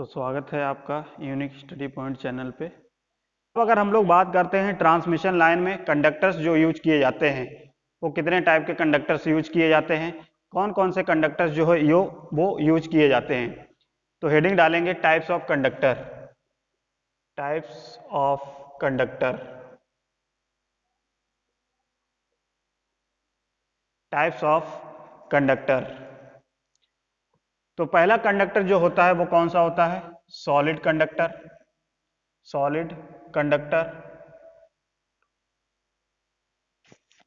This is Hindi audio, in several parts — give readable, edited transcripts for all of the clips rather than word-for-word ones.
तो स्वागत है आपका यूनिक स्टडी पॉइंट चैनल पे। अब अगर हम लोग बात करते हैं ट्रांसमिशन लाइन में कंडक्टर्स जो यूज किए जाते हैं, वो कितने टाइप के कंडक्टर्स यूज किए जाते हैं, कौन कौन से कंडक्टर्स जो है वो यूज किए जाते हैं। तो हेडिंग डालेंगे types of conductor. Types of conductor, types of conductor. तो पहला कंडक्टर जो होता है वो कौन सा होता है? Solid conductor. Solid conductor,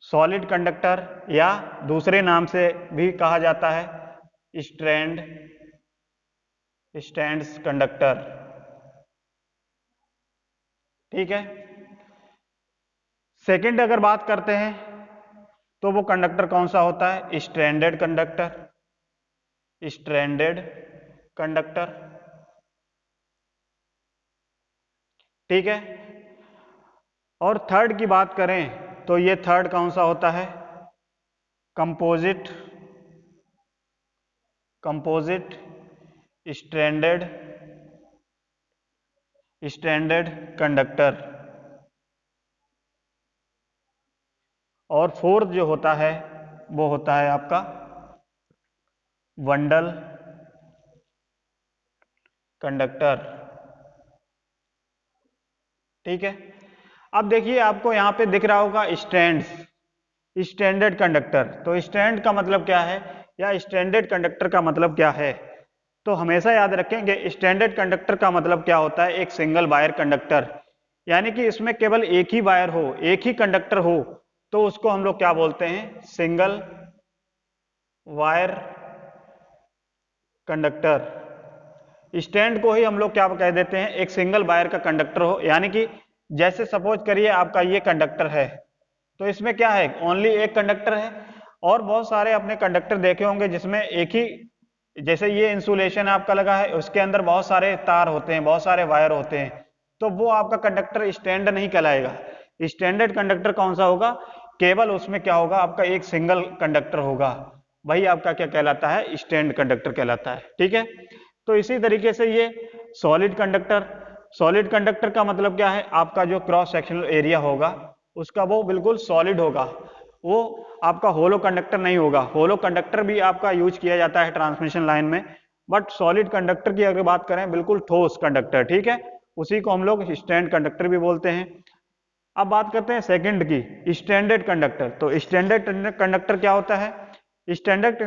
solid conductor या दूसरे नाम से भी कहा जाता है स्ट्रैंड्स कंडक्टर। ठीक है। सेकंड अगर बात करते हैं तो वो कंडक्टर कौन सा होता है? Stranded conductor. स्ट्रैंडेड कंडक्टर, ठीक है। और थर्ड की बात करें तो ये थर्ड कौन सा होता है? कंपोजिट। Composite stranded conductor. और फोर्थ जो होता है वो होता है आपका बंडल कंडक्टर। ठीक है। अब देखिए आपको यहां पे दिख रहा होगा स्ट्रैंड्स, स्टैंडर्ड कंडक्टर। तो स्टैंड का मतलब क्या है या स्टैंडर्ड कंडक्टर का मतलब क्या है? तो हमेशा याद रखेंगे स्टैंडर्ड कंडक्टर का मतलब क्या होता है? एक सिंगल वायर कंडक्टर, यानी कि इसमें केवल एक ही वायर हो, एक ही कंडक्टर हो, तो उसको हम लोग क्या बोलते हैं? Single wire conductor. स्टैंड को ही हम लोग क्या कह देते हैं? एक सिंगल वायर का कंडक्टर हो, यानी कि जैसे सपोज करिए आपका ये कंडक्टर है, तो इसमें क्या है? ओनली एक कंडक्टर है। और बहुत सारे अपने कंडक्टर देखे होंगे जिसमें एक ही, जैसे ये इंसुलेशन आपका लगा है, उसके अंदर बहुत सारे तार होते हैं, बहुत सारे वायर होते हैं, तो वो आपका कंडक्टर स्टैंड नहीं कहलाएगा। स्टैंडर्ड कंडक्टर कौन सा होगा? केवल उसमें क्या होगा? आपका एक सिंगल कंडक्टर होगा, वही आपका क्या कहलाता है? स्टैंड कंडक्टर कहलाता है। ठीक है। तो इसी तरीके से ये सॉलिड कंडक्टर, सॉलिड कंडक्टर का मतलब क्या है? आपका जो क्रॉस सेक्शनल एरिया होगा उसका वो बिल्कुल सॉलिड होगा, वो आपका होलो कंडक्टर नहीं होगा। होलो कंडक्टर भी आपका यूज किया जाता है ट्रांसमिशन लाइन में, बट सॉलिड कंडक्टर की अगर बात करें बिल्कुल ठोस कंडक्टर, ठीक है, उसी को हम लोग स्टैंड कंडक्टर भी बोलते हैं। अब बात करते हैं सेकंड की, स्टैंडर्ड कंडक्टर। तो स्टैंडर्ड कंडक्टर क्या होता है? स्टैंडर्ड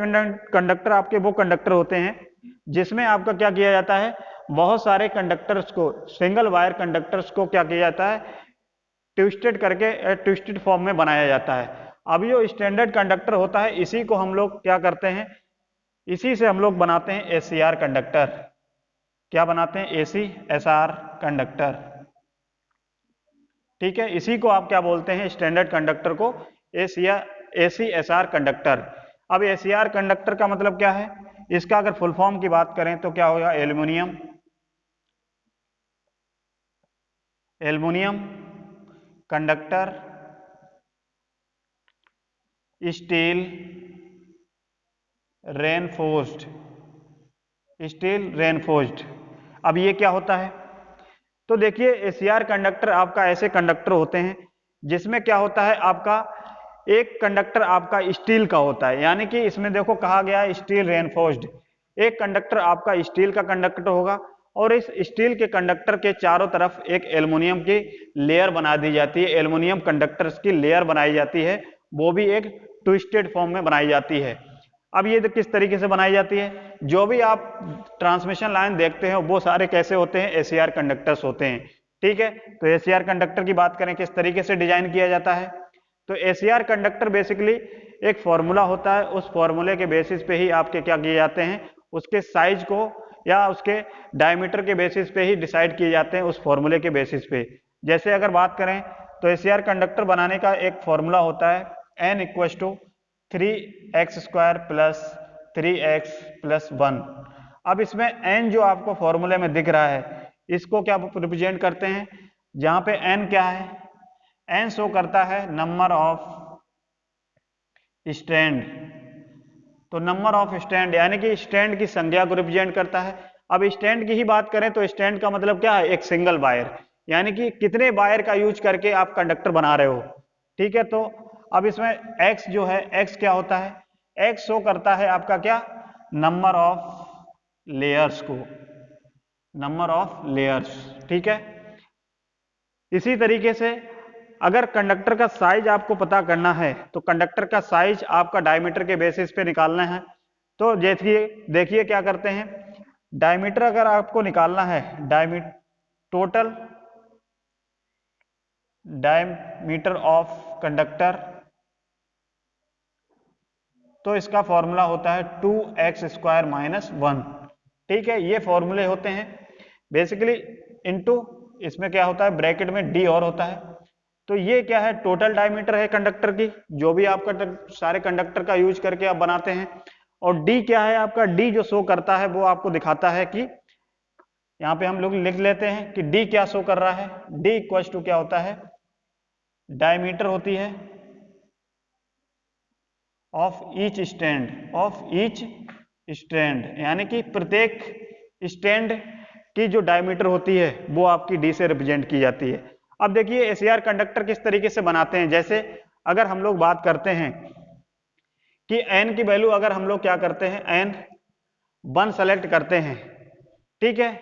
कंडक्टर आपके वो कंडक्टर होते हैं जिसमें आपका क्या किया जाता है? बहुत सारे कंडक्टर्स को, सिंगल वायर कंडक्टर्स को क्या किया जाता है? ट्विस्टेड करके ट्विस्टेड फॉर्म में बनाया जाता है। अब जो स्टैंडर्ड कंडक्टर होता है इसी को हम लोग क्या करते हैं? इसी से हम लोग बनाते हैं एसीआर कंडक्टर। क्या बनाते हैं? ACSR conductor. ठीक है। इसी को आप क्या बोलते हैं? स्टैंडर्ड कंडक्टर को एसीएसआर कंडक्टर। अब एसीआर कंडक्टर का मतलब क्या है? इसका अगर फुल फॉर्म की बात करें तो क्या होगा? Aluminium, aluminium conductor steel reinforced, steel reinforced. अब ये क्या होता है? तो देखिए एसीआर कंडक्टर आपका ऐसे कंडक्टर होते हैं जिसमें क्या होता है? आपका एक कंडक्टर आपका स्टील का होता है, यानी कि इसमें देखो कहा गया है स्टील रेनफोर्स्ड। एक कंडक्टर आपका स्टील का कंडक्टर होगा और इस स्टील के कंडक्टर के चारों तरफ एक एल्युमिनियम की लेयर बना दी जाती है, एल्युमिनियम कंडक्टर्स की लेयर बनाई जाती है, वो भी एक ट्विस्टेड फॉर्म में बनाई जाती है। अब ये किस तरीके से बनाई जाती है? जो भी आप ट्रांसमिशन लाइन देखते हैं वो सारे कैसे होते हैं? एसीआर कंडक्टर्स होते हैं। ठीक है। तो एसीआर कंडक्टर की बात करें किस तरीके से डिजाइन किया जाता है, तो एसीआर कंडक्टर बेसिकली एक फॉर्मूला होता है, उस फॉर्मूले के बेसिस पे ही आपके क्या किए जाते हैं? उसके साइज को या उसके डायमीटर के बेसिस पे ही डिसाइड किए जाते हैं, उस फॉर्मूले के बेसिस पे। जैसे अगर बात करें तो एसीआर कंडक्टर बनाने का एक फॉर्मूला होता है n = 3x² + 3x + 1। अब इसमें n जो आपको फॉर्मूले में दिख रहा है इसको क्या रिप्रेजेंट करते हैं? जहां पे n क्या है? n शो करता है नंबर ऑफ स्ट्रैंड। तो नंबर ऑफ स्ट्रैंड यानी कि स्ट्रैंड की संख्या को रिप्रेजेंट करता है। अब स्टैंड की ही बात करें तो स्टैंड का मतलब क्या है, एक सिंगल वायर, यानी कि कितने वायर का यूज करके आप कंडक्टर बना रहे हो। ठीक है, तो अब इसमें x जो है, x क्या होता है, x शो करता है आपका क्या, नंबर ऑफ लेयर्स को, नंबर ऑफ लेयर्स। ठीक है, इसी तरीके से अगर कंडक्टर का साइज आपको पता करना है तो कंडक्टर का साइज आपका डायमीटर के बेसिस पे निकालना है। तो देखिए क्या करते हैं, डायमीटर अगर आपको निकालना है, टोटल डायमीटर ऑफ कंडक्टर, तो इसका फॉर्मूला होता है 2x² - 1। ठीक है, ये फॉर्मूले होते हैं बेसिकली, इनटू इसमें क्या होता है, ब्रैकेट में d और होता है। तो ये क्या है, टोटल डायमीटर है कंडक्टर की, जो भी आप सारे कंडक्टर का यूज करके आप बनाते हैं। और d क्या है आपका, d जो शो करता है वो आपको दिखाता है कि यहाँ पे हम लोग लिख लेते हैं कि d क्या शो कर रहा है, d इक्वल्स टू क्या होता है, डायमीटर होती है ऑफ ईच स्टैंड, यानी कि प्रत्येक स्टैंड की जो डायमीटर होती है वो आपकी d से रिप्रेजेंट की जाती है। अब देखिए एसीआर कंडक्टर किस तरीके से बनाते हैं, जैसे अगर हम लोग बात करते हैं कि n की वैल्यू, अगर हम लोग क्या करते हैं, n 1 सेलेक्ट करते हैं, ठीक है,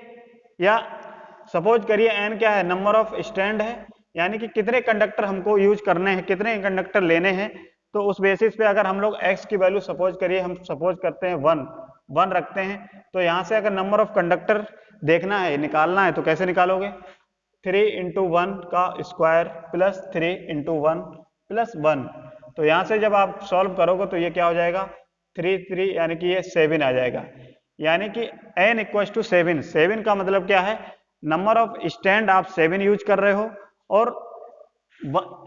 या सपोज करिए n क्या है, नंबर ऑफ स्टैंड है, यानी कि कितने कंडक्टर हमको यूज करने हैं, कितने कंडक्टर लेने हैं। तो उस बेसिस पे अगर हम लोग x की वैल्यू सपोज करिए, हम सपोज करते हैं 1 रखते हैं, तो यहां से अगर नंबर ऑफ कंडक्टर देखना है, निकालना है, तो कैसे निकालोगे, 3 × 1 का स्क्वायर प्लस 3 × 1 प्लस 1। तो यहां से जब आप सॉल्व करोगे तो ये क्या हो जाएगा, 3 3, यानी कि ये 7 आ जाएगा, यानी कि n इक्वल्स टू 7। 7 का मतलब क्या है, नंबर ऑफ स्टैंड आप 7 यूज कर रहे हो, और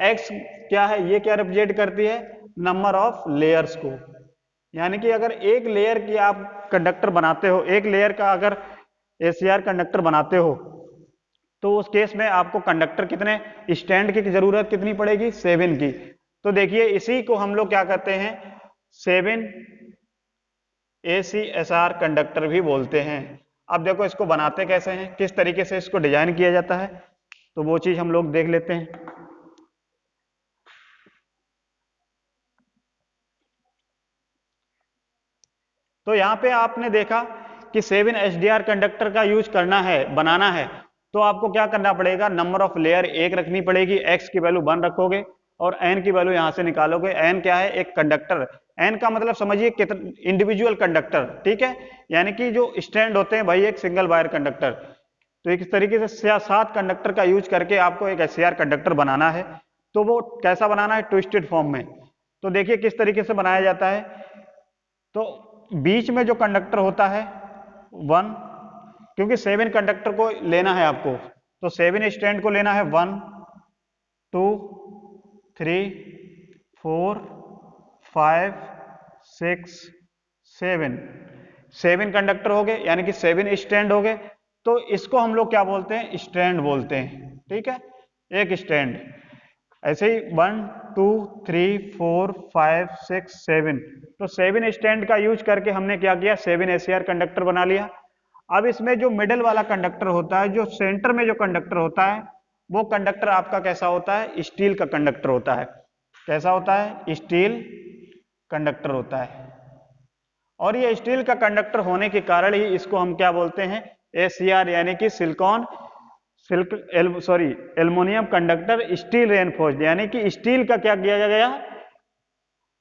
x क्या है, ये क्या रिप्रेजेंट करती है, नंबर ऑफ लेयर्स को। यानी कि अगर एक लेयर की आप कंडक्टर बनाते हो, एक लेयर का अगर एसीआर कंडक्टर बनाते हो, तो उस केस में आपको कंडक्टर कितने स्टैंड की जरूरत कितनी पड़ेगी, 7 की। तो देखिए इसी को हम लोग क्या कहते हैं, 7 ACSR कंडक्टर भी बोलते हैं। अब देखो इसको बनाते कैसे हैं, किस तरीके से इसको डिजाइन किया जाता है, तो वो चीज हम लोग देख लेते हैं। तो यहां पे आपने देखा कि 7 SDR कंडक्टर का यूज करना है, बनाना है, तो आपको क्या करना पड़ेगा, नंबर ऑफ लेयर 1 रखनी पड़ेगी, x की वैल्यू 1 रखोगे और n की वैल्यू यहां से निकालोगे। n क्या है, एक कंडक्टर, n का मतलब समझिए कितने इंडिविजुअल कंडक्टर, ठीक है, यानी कि जो स्टैंड होते हैं भाई, एक सिंगल वायर कंडक्टर। तो इस तरीके से 7 कंडक्टर का यूज करके आपको एक SCR कंडक्टर बनाना है। तो वो कैसा बनाना है, ट्विस्टेड फॉर्म में। तो देखिए किस तरीके से बनाया जाता है, तो बीच में जो कंडक्टर होता है 1, क्योंकि 7 कंडक्टर को लेना है आपको, तो 7 स्टैंड को लेना है, 1 2 3 4 5 6 7 कंडक्टर हो गए, यानी कि 7 स्टैंड हो गए। तो इसको हम लोग क्या बोलते हैं, स्टैंड बोलते हैं, ठीक है, एक स्टैंड। ऐसे ही 1 2 3 4 5 6 7, तो 7 स्टैंड का यूज करके हमने क्या किया, 7 ACR कंडक्टर बना लिया। अब इसमें जो मिडिल वाला कंडक्टर होता है, जो सेंटर में जो कंडक्टर होता है, वो कंडक्टर आपका कैसा होता है, स्टील का कंडक्टर होता है। कैसा होता है, स्टील कंडक्टर होता है। और ये स्टील का कंडक्टर होने के कारण ही इसको हम क्या बोलते हैं, ACR, यानी कि एल्युमिनियम कंडक्टर स्टील रेनफोर्स्ड, यानी कि स्टील का क्या किया गया,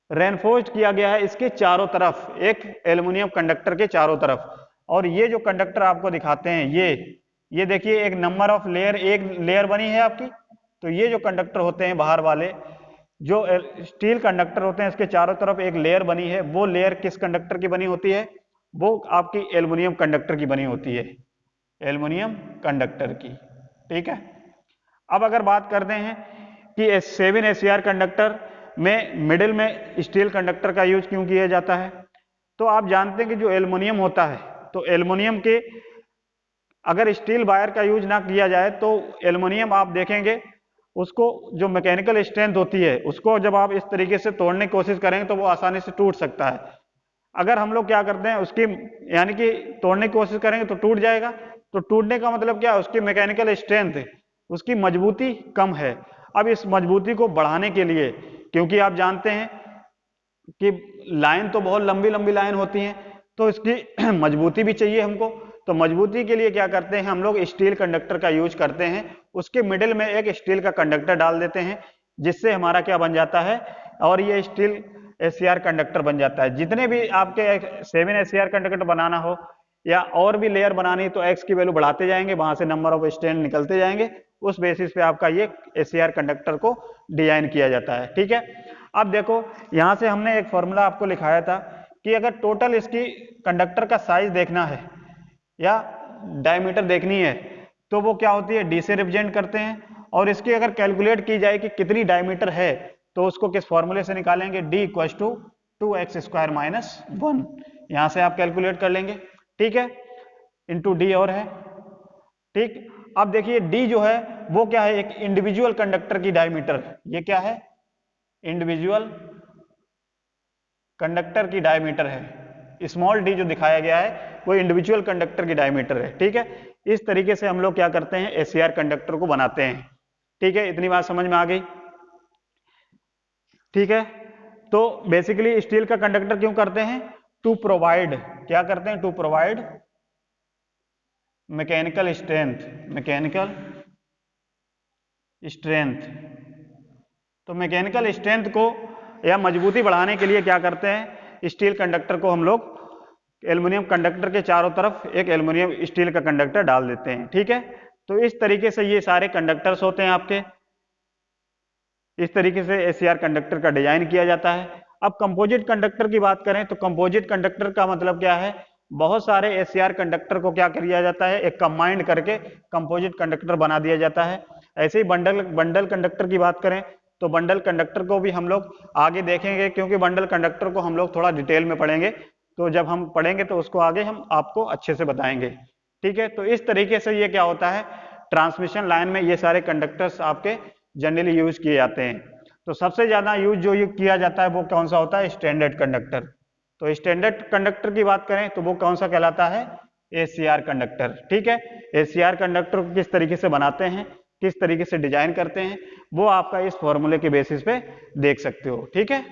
रेनफोर्स्ड किया गया है इसके चारों तरफ, एक एल्युमिनियम कंडक्टर के चारों तरफ। और ये जो कंडक्टर आपको दिखाते हैं, ये देखिए एक नंबर ऑफ लेयर, एक लेयर बनी है आपकी। तो ये जो कंडक्टर होते हैं बाहर वाले, जो स्टील कंडक्टर होते हैं, इसके चारों तरफ एक लेयर बनी है। वो लेयर किस कंडक्टर की बनी होती है, वो आपकी एल्युमिनियम कंडक्टर की बनी होती है, एल्युमिनियम कंडक्टर की, ठीक है। अब अगर बात करते हैं कि 7 ACR कंडक्टर में मिडिल में स्टील कंडक्टर का यूज क्यों किया जाता है, तो आप जानते हैं कि जो एल्युमिनियम होता है, तो एल्युमिनियम के अगर स्टील वायर का यूज ना किया जाए, तो एल्युमिनियम आप देखेंगे उसको जो मैकेनिकल स्ट्रेंथ होती है, उसको जब आप इस तरीके से तोड़ने की कोशिश करेंगे तो वो आसानी से टूट सकता है। अगर हम लोग क्या करते हैं उसकी यानी कि तोड़ने की कोशिश करेंगे तो टूट जाएगा। तो टूटने का मतलब क्या है, उसकी मैकेनिकल स्ट्रेंथ, उसकी मजबूती कम है। अब इस मजबूती को बढ़ाने के लिए, क्योंकि आप जानते हैं कि लाइन तो बहुत लंबी लंबी लाइन होती है, तो इसकी मजबूती भी चाहिए हमको। तो मजबूती के लिए क्या करते हैं हम लोग, स्टील कंडक्टर का यूज करते हैं। उसके मिडिल में एक स्टील का कंडक्टर डाल देते हैं, जिससे हमारा क्या बन जाता है, और ये स्टील एससीआर कंडक्टर बन जाता है। जितने भी आपके 7 एससीआर कंडक्टर बनाना हो या और भी लेयर बनानी है तो एक्स की वैल्यू बढ़ाते जाएंगे, वहां से नंबर ऑफ स्टैंड निकलते जाएंगे, उस बेसिस पे आपका ये एससीआर कंडक्टर को डिजाइन किया जाता है। ठीक है, अब देखो यहां से हमने एक फॉर्मूला आपको लिखाया था कि अगर टोटल इसकी कंडक्टर का साइज देखना है या डायमीटर देखनी है तो वो क्या होती है, डी से रिप्रेजेंट करते हैं। और इसकी अगर कैलकुलेट की जाए कि कितनी डायमीटर है तो उसको किस फॉर्मूले से निकालेंगे, d इक्वल्स टू 2x² - 1। यहां से आप कैलकुलेट कर लेंगे। ठीक है, इंटू डी और है। ठीक, अब देखिए d जो है वो क्या है, एक इंडिविजुअल कंडक्टर की डायमीटर। ये क्या है, इंडिविजुअल कंडक्टर की डायमीटर है। स्मॉल डी जो दिखाया गया है वो इंडिविजुअल कंडक्टर की डायमीटर है। ठीक है, इस तरीके से हम लोग क्या करते हैं, एससीआर कंडक्टर को बनाते हैं। ठीक है, इतनी बात समझ में आ गई। ठीक है, तो बेसिकली स्टील का कंडक्टर क्यों करते हैं, टू प्रोवाइड, क्या करते हैं, to provide mechanical strength, mechanical strength. तो मैकेनिकल स्ट्रेंथ को या मजबूती बढ़ाने के लिए क्या करते हैं, स्टील कंडक्टर को हम लोग एल्युमिनियम कंडक्टर के चारों तरफ एक एल्युमिनियम स्टील का कंडक्टर डाल देते हैं। ठीक है, तो इस तरीके से ये सारे कंडक्टर्स होते हैं आपके। इस तरीके से एससीआर कंडक्टर का डिजाइन किया जाता है। अब कंपोजिट कंडक्टर की बात करें तो कंपोजिट कंडक्टर का मतलब क्या है, बहुत सारे एससीआर कंडक्टर को क्या किया जाता है, एक कंबाइंड करके कंपोजिट कंडक्टर बना दिया जाता है। ऐसे ही बंडल कंडक्टर की बात करें तो बंडल कंडक्टर को भी हम लोग आगे देखेंगे, क्योंकि बंडल कंडक्टर को हम लोग थोड़ा डिटेल में पढ़ेंगे। तो जब हम पढ़ेंगे तो उसको आगे हम आपको अच्छे से बताएंगे। ठीक है, तो इस तरीके से ये क्या होता है, ट्रांसमिशन लाइन में ये सारे कंडक्टर्स आपके जनरली यूज किए जाते हैं। तो सबसे ज्यादा यूज जो किया जाता है वो कौन सा होता है, स्टैंडर्ड कंडक्टर। तो स्टैंडर्ड कंडक्टर की बात करें तो वो कौन सा कहलाता है, एससीआर कंडक्टर। ठीक है, एससीआर कंडक्टर को किस तरीके से बनाते हैं, किस तरीके से डिजाइन करते हैं, वो आपका इस फॉर्मूले के बेसिस पे देख सकते हो। ठीक है,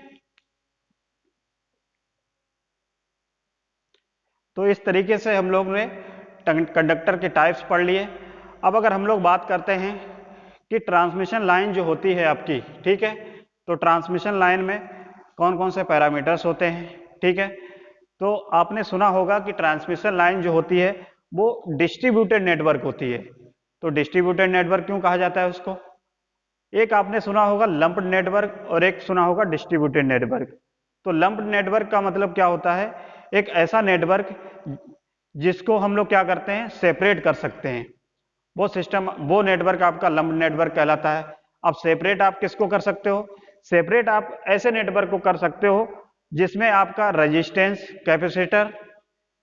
तो इस तरीके से हम लोग ने कंडक्टर के टाइप्स पढ़ लिए। अब अगर हम लोग बात करते हैं कि ट्रांसमिशन लाइन जो होती है आपकी, ठीक है, तो ट्रांसमिशन लाइन में कौन कौन से पैरामीटर्स होते हैं। ठीक है, तो आपने सुना होगा कि ट्रांसमिशन लाइन जो होती है वो डिस्ट्रीब्यूटेड नेटवर्क होती है। तो डिस्ट्रीब्यूटेड नेटवर्क क्यों कहा जाता है उसको, एक आपने सुना होगा लंप्ड नेटवर्क और एक सुना होगा डिस्ट्रीब्यूटेड नेटवर्क। तो लंप्ड नेटवर्क का मतलब क्या होता है, एक ऐसा नेटवर्क जिसको हम लोग क्या करते हैं, सेपरेट कर सकते हैं। वो सिस्टम, वो नेटवर्क आपका लंप्ड नेटवर्क कहलाता है। अब सेपरेट आप किसको कर सकते हो, सेपरेट आप ऐसे नेटवर्क को कर सकते हो जिसमें आपका रेजिस्टेंस, कैपेसिटर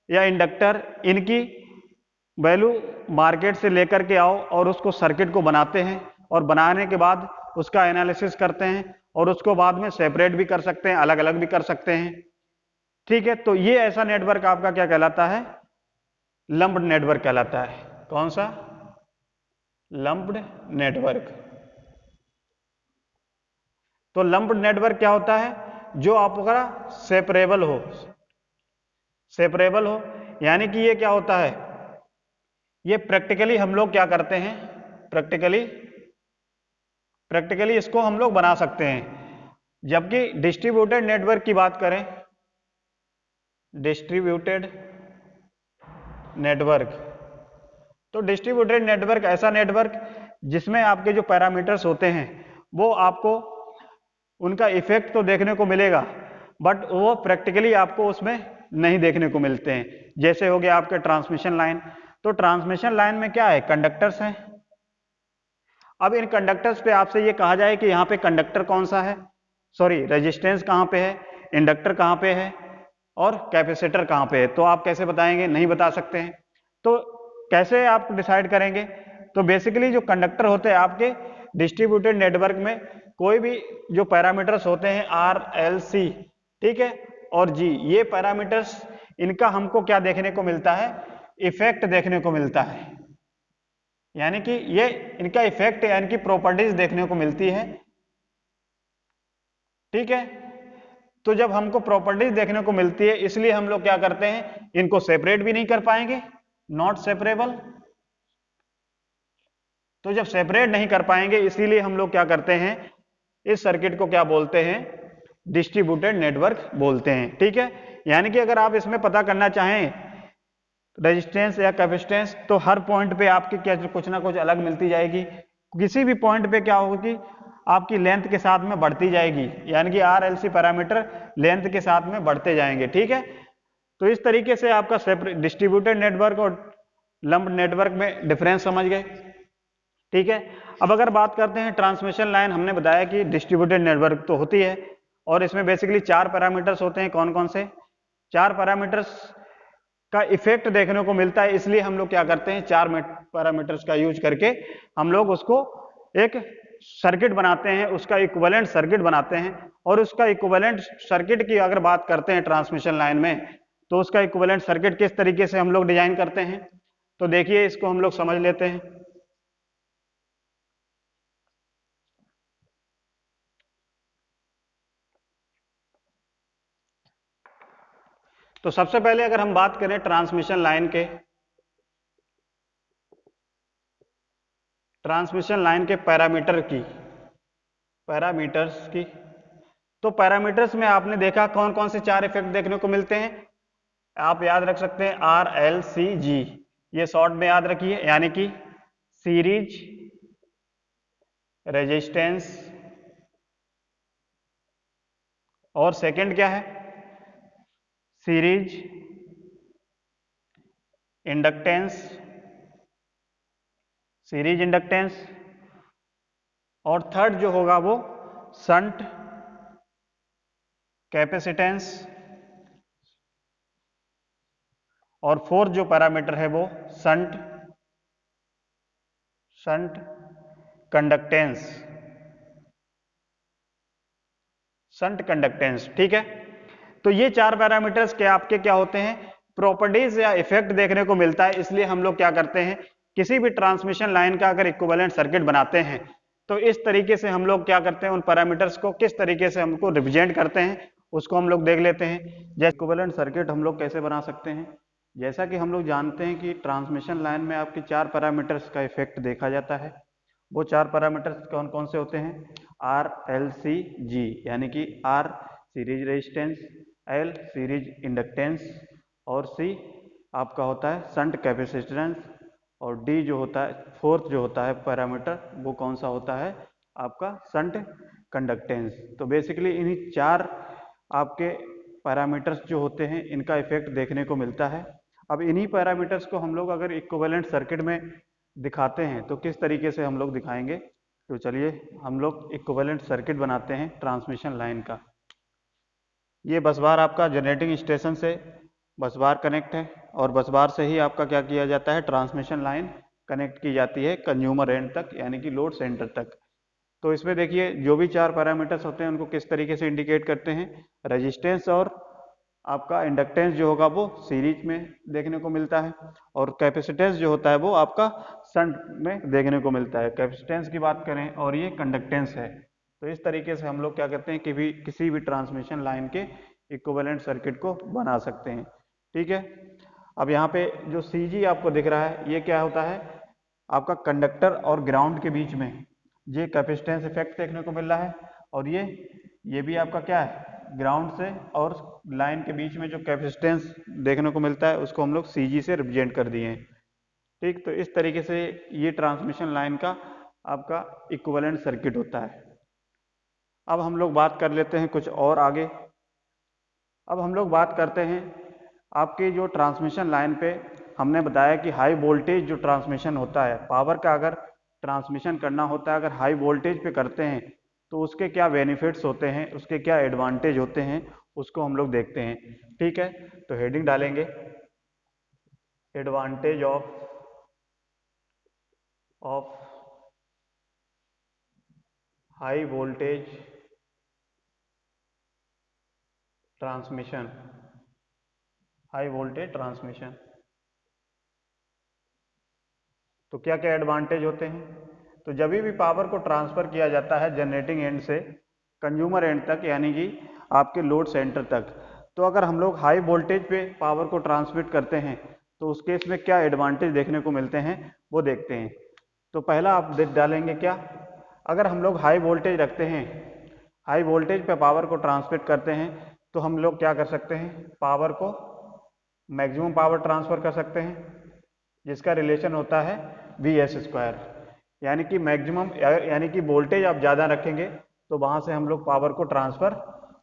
या इंडक्टर, इनकी वैल्यू मार्केट से लेकर के आओ और उसको सर्किट को बनाते हैं, और बनाने के बाद उसका एनालिसिस करते हैं और उसको बाद में सेपरेट भी कर सकते हैं, अलग अलग भी कर सकते हैं। ठीक है, तो ये ऐसा नेटवर्क आपका क्या कहलाता है, लंप्ड नेटवर्क कहलाता है। कौन सा, लंप्ड नेटवर्क। तो लंप्ड नेटवर्क क्या होता है, जो आपका सेपरेबल हो, सेपरेबल हो, यानी कि ये क्या होता है, ये प्रैक्टिकली हम लोग क्या करते हैं, प्रैक्टिकली इसको हम लोग बना सकते हैं। जबकि डिस्ट्रीब्यूटेड नेटवर्क की बात करें, डिस्ट्रीब्यूटेड नेटवर्क, तो डिस्ट्रीब्यूटेड नेटवर्क ऐसा नेटवर्क जिसमें आपके जो पैरामीटर्स होते हैं वो आपको उनका इफेक्ट तो देखने को मिलेगा, बट वो प्रैक्टिकली आपको उसमें नहीं देखने को मिलते हैं। जैसे हो गया आपके ट्रांसमिशन लाइन, तो ट्रांसमिशन लाइन में क्या है, कंडक्टर्स हैं। अब इन कंडक्टर्स पे आपसे ये कहा जाए कि यहाँ पे कंडक्टर कौन सा है, सॉरी रेजिस्टेंस कहाँ पे है, इंडक्टर कहाँ पे है और कैपेसिटर कहाँ पे है, तो आप कैसे बताएंगे, नहीं बता सकते हैं। तो कैसे आप डिसाइड करेंगे, तो बेसिकली जो कंडक्टर होते हैं आपके डिस्ट्रीब्यूटेड नेटवर्क में, कोई भी जो पैरामीटर्स होते हैं आर एल सी, ठीक है, और जी, ये पैरामीटर्स, इनका हमको क्या देखने को मिलता है, इफेक्ट देखने को मिलता है, यानी कि ये इनका इफेक्ट यानी कि प्रॉपर्टीज देखने को मिलती है। ठीक है, तो जब हमको प्रॉपर्टीज देखने को मिलती है, इसलिए हम लोग क्या करते हैं, इनको सेपरेट भी नहीं कर पाएंगे, नॉट सेपरेबल। तो जब सेपरेट नहीं कर पाएंगे, इसीलिए हम लोग क्या करते हैं, इस सर्किट को क्या बोलते हैं, डिस्ट्रीब्यूटेड नेटवर्क बोलते हैं। ठीक है, यानी कि अगर आप इसमें पता करना चाहें रेजिस्टेंस या कैपेसिटेंस, तो हर पॉइंट पे आपकी क्या कुछ ना कुछ अलग मिलती जाएगी। किसी भी पॉइंट पे क्या होगी, आपकी लेंथ के साथ में बढ़ती जाएगी, यानी कि RLC पैरामीटर लेंथ के साथ में बढ़ते जाएंगे। ठीक है, तो इस तरीके से आपका सेपरेट डिस्ट्रीब्यूटेड नेटवर्क और लंप्ड नेटवर्क में डिफरेंस समझ गए। ठीक है, अब अगर बात करते हैं ट्रांसमिशन लाइन, हमने बताया कि डिस्ट्रीब्यूटेड नेटवर्क तो होती है और इसमें बेसिकली 4 पैरामीटर्स होते हैं। कौन कौन से 4 पैरामीटर्स का इफेक्ट देखने को मिलता है, इसलिए हम लोग क्या करते हैं, 4 पैरामीटर्स का यूज करके हम लोग उसको एक सर्किट बनाते हैं, उसका इक्विवेलेंट सर्किट बनाते हैं। और उसका इक्विवेलेंट सर्किट की अगर बात करते हैं ट्रांसमिशन लाइन में, तो उसका इक्विवेलेंट सर्किट किस तरीके से हम लोग डिजाइन करते हैं, तो देखिए इसको हम लोग समझ लेते हैं। तो सबसे पहले अगर हम बात करें ट्रांसमिशन लाइन के, ट्रांसमिशन लाइन के पैरामीटर्स की, तो पैरामीटर्स में आपने देखा कौन कौन से 4 इफेक्ट देखने को मिलते हैं, आप याद रख सकते हैं RLCG, ये शॉर्ट में याद रखिए, यानी कि सीरीज, रेजिस्टेंस, और सेकंड क्या है, सीरीज इंडक्टेंस, सीरीज इंडक्टेंस, और थर्ड जो होगा वो शंट कैपेसिटेंस, और फोर्थ जो पैरामीटर है वो शंट कंडक्टेंस, शंट कंडक्टेंस। ठीक है, तो ये 4 पैरामीटर्स के आपके क्या होते हैं, प्रॉपर्टीज या इफेक्ट देखने को मिलता है। इसलिए हम लोग क्या करते हैं, किसी भी ट्रांसमिशन लाइन का अगर इक्विवेलेंट सर्किट बनाते हैं, तो इस तरीके से हम लोग क्या करते हैं, उन पैरामीटर्स को किस तरीके से हमको रिप्रेजेंट करते हैं, उसको हम लोग देख लेते हैं। जैसे इक्विवेलेंट सर्किट हम लोग कैसे बना सकते हैं, जैसा कि हम लोग जानते हैं कि ट्रांसमिशन लाइन में आपके 4 पैरामीटर्स का इफेक्ट देखा जाता है। वो 4 पैरामीटर्स कौन कौन से होते हैं, RLCG, यानी कि R series resistance, L series inductance, और C आपका होता है शंट कैपेसिटेंस, और D जो होता है, फोर्थ जो होता है पैरामीटर, वो कौन सा होता है, आपका शंट कंडक्टेंस। तो बेसिकली इन्हीं 4 आपके पैरामीटर्स जो होते हैं, इनका इफेक्ट देखने को मिलता है। अब इन्हीं पैरामीटर्स को हम लोग अगर इक्विवेलेंट सर्किट में दिखाते हैं, तो किस तरीके से हम लोग दिखाएंगे, तो चलिए हम लोग इक्विवेलेंट सर्किट बनाते हैं ट्रांसमिशन लाइन का। ये बस बार आपका जनरेटिंग स्टेशन से बस बार कनेक्ट है, और बस बार से ही आपका क्या किया जाता है, ट्रांसमिशन लाइन कनेक्ट की जाती है कंज्यूमर एंड तक, यानी कि लोड सेंटर तक। तो इसमें देखिए जो भी 4 पैरामीटर्स होते हैं, उनको किस तरीके से इंडिकेट करते हैं, रेजिस्टेंस और आपका इंडक्टेंस जो होगा वो सीरीज में देखने को मिलता है, और कैपेसिटेंस जो होता है वो आपका शंट में देखने को मिलता है। कैपेसिटेंस की बात करें और ये कंडक्टेंस है। तो इस तरीके से हम लोग क्या करते हैं कि भी किसी भी ट्रांसमिशन लाइन के इक्विवेलेंट सर्किट को बना सकते हैं। ठीक है, अब यहाँ पे जो CG आपको दिख रहा है, ये क्या होता है, आपका कंडक्टर और ग्राउंड के बीच में ये कैपेसिटेंस इफेक्ट देखने को मिल रहा है, और ये भी आपका क्या है, ग्राउंड से और लाइन के बीच में जो कैपेसिटेंस देखने को मिलता है, उसको हम लोग CG से रिप्रेजेंट कर दिए हैं। ठीक, तो इस तरीके से ये ट्रांसमिशन लाइन का आपका इक्विवेलेंट सर्किट होता है। अब हम लोग बात कर लेते हैं कुछ और आगे। अब हम लोग बात करते हैं आपकी जो ट्रांसमिशन लाइन पे, हमने बताया कि हाई वोल्टेज जो ट्रांसमिशन होता है, पावर का अगर ट्रांसमिशन करना होता है, अगर हाई वोल्टेज पे करते हैं, तो उसके क्या बेनिफिट्स होते हैं, उसके क्या एडवांटेज होते हैं, उसको हम लोग देखते हैं। ठीक है, तो हेडिंग डालेंगे advantage of high voltage transmission, high voltage transmission. तो क्या क्या एडवांटेज होते हैं? तो जब भी पावर को ट्रांसफर किया जाता है जनरेटिंग एंड से कंज्यूमर एंड तक, यानी कि आपके लोड सेंटर तक, तो अगर हम लोग हाई वोल्टेज पे पावर को ट्रांसमिट करते हैं तो उस केस में क्या एडवांटेज देखने को मिलते हैं वो देखते हैं। तो पहला आप डालेंगे क्या, अगर हम लोग हाई वोल्टेज रखते हैं, हाई वोल्टेज पे पावर को ट्रांसमिट करते हैं, तो हम लोग क्या कर सकते हैं, पावर को मैक्सिमम पावर ट्रांसफर कर सकते हैं, जिसका रिलेशन होता है Vs²। यानी कि मैक्सिमम, यानी कि वोल्टेज आप ज़्यादा रखेंगे तो वहाँ से हम लोग पावर को ट्रांसफ़र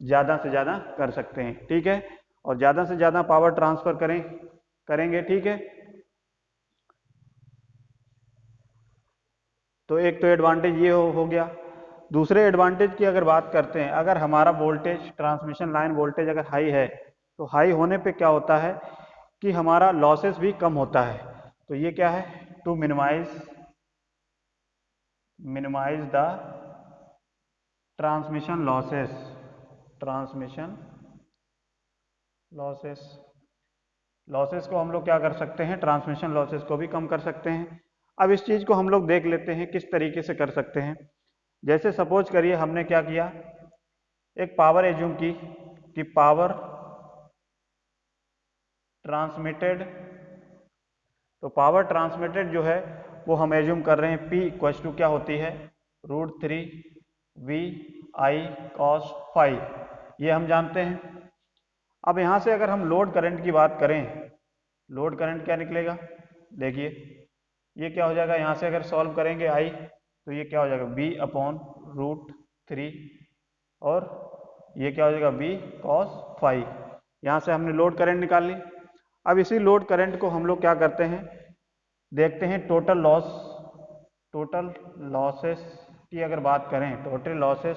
ज़्यादा से ज़्यादा कर सकते हैं, ठीक है। और ज़्यादा से ज़्यादा पावर ट्रांसफ़र करेंगे, ठीक है। तो एक तो एडवांटेज ये हो गया। दूसरे एडवांटेज की अगर बात करते हैं, अगर हमारा वोल्टेज, ट्रांसमिशन लाइन वोल्टेज अगर हाई है, तो हाई होने पे क्या होता है कि हमारा लॉसेस भी कम होता है। तो ये क्या है, to minimize the transmission losses, losses को हम लोग क्या कर सकते हैं, ट्रांसमिशन लॉसेस को भी कम कर सकते हैं। अब इस चीज़ को हम लोग देख लेते हैं किस तरीके से कर सकते हैं। जैसे सपोज करिए हमने क्या किया, एक पावर एज्यूम की कि पावर ट्रांसमिटेड, तो पावर ट्रांसमिटेड जो है वो हम एज्यूम कर रहे हैं P इक्वल्स टू क्या होती है, √3 VI cos phi, ये हम जानते हैं। अब यहाँ से अगर हम लोड करंट की बात करें, लोड करंट क्या निकलेगा, देखिए ये क्या हो जाएगा, यहाँ से अगर सॉल्व करेंगे I, तो ये क्या हो जाएगा V/√3, और ये क्या हो जाएगा V cos phi। यहाँ से हमने लोड करंट निकाल ली। अब इसी लोड करंट को हम लोग क्या करते हैं, देखते हैं टोटल लॉसेस की अगर बात करें, total losses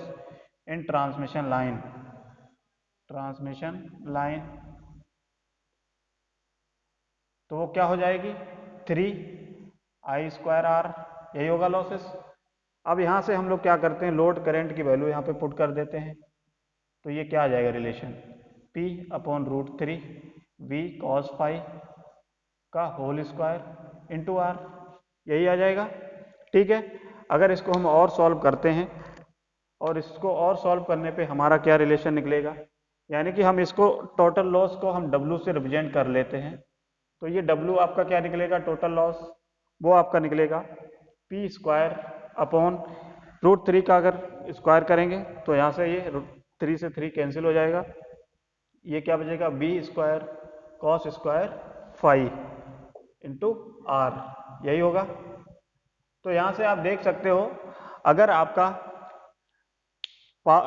in transmission line, तो वो क्या हो जाएगी 3I²R, यही होगा लॉसेस। अब यहाँ से हम लोग क्या करते हैं, लोड करंट की वैल्यू यहाँ पे पुट कर देते हैं, तो ये क्या आ जाएगा relation, P/√3 V cos phi का होल स्क्वायर इंटू R, यही आ जाएगा, ठीक है। अगर इसको हम और सॉल्व करते हैं, और इसको और सॉल्व करने पे हमारा क्या रिलेशन निकलेगा, यानी कि हम इसको टोटल लॉस को हम W से रिप्रेजेंट कर लेते हैं, तो ये W आपका क्या निकलेगा, टोटल लॉस, वो आपका निकलेगा P²/√3 का अगर स्क्वायर करेंगे तो यहाँ से ये 3 से 3 कैंसिल हो जाएगा, ये क्या बचेगा V² cos² phi into R, यही होगा। तो यहाँ से आप देख सकते हो, अगर आपका